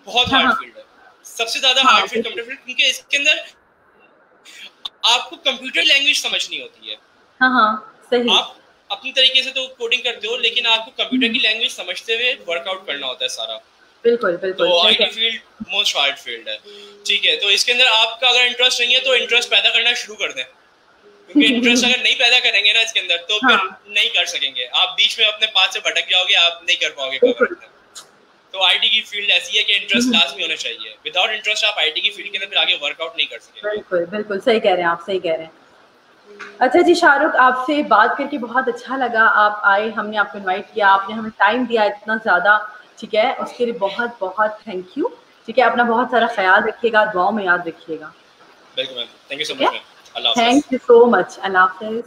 बहुत हार्ड फील्ड है, सबसे ज्यादा हार्ड फील्ड कंप्यूटर फील्ड, क्योंकि इसके अंदर आपको कंप्यूटर लैंग्वेज समझनी होती है। सही। आप अपनी तरीके से तो कोडिंग करते हो, लेकिन आपको कंप्यूटर की लैंग्वेज समझते हुए वर्कआउट करना होता है सारा। बिल्कुल तो IT field most hard field है। ठीक है, तो इसके अंदर आपका अगर इंटरेस्ट नहीं है तो इंटरेस्ट पैदा करना शुरू कर दें, क्योंकि इंटरेस्ट अगर नहीं पैदा करेंगे ना इसके अंदर तो फिर नहीं कर सकेंगे। आप बीच में अपने पाथ से भटक जाओगे, आप नहीं कर पाओगे। तो IT की फील्ड ऐसी है कि इंटरेस्ट लाजमी होना चाहिए। विदाउट इंटरेस्ट आप IT की फील्ड के अंदर फिर आगे वर्कआउट नहीं कर सकेंगे। बिल्कुल सही कह रहे हैं आप, सही कह रहे हैं। अच्छा जी शाहरुख, आपसे बात करके बहुत अच्छा लगा। आप आए, हमने आपको इनवाइट किया, आपने हमें टाइम दिया इतना ज़्यादा, ठीक है, उसके लिए बहुत बहुत थैंक यू। ठीक है, अपना बहुत सारा ख्याल रखिएगा, दुआओं में याद रखिएगा। बिल्कुल ma'am, thank you so much ma'am. अल्लाह हाफ़िज़। Thank you so much. अल्लाह हाफ़िज़।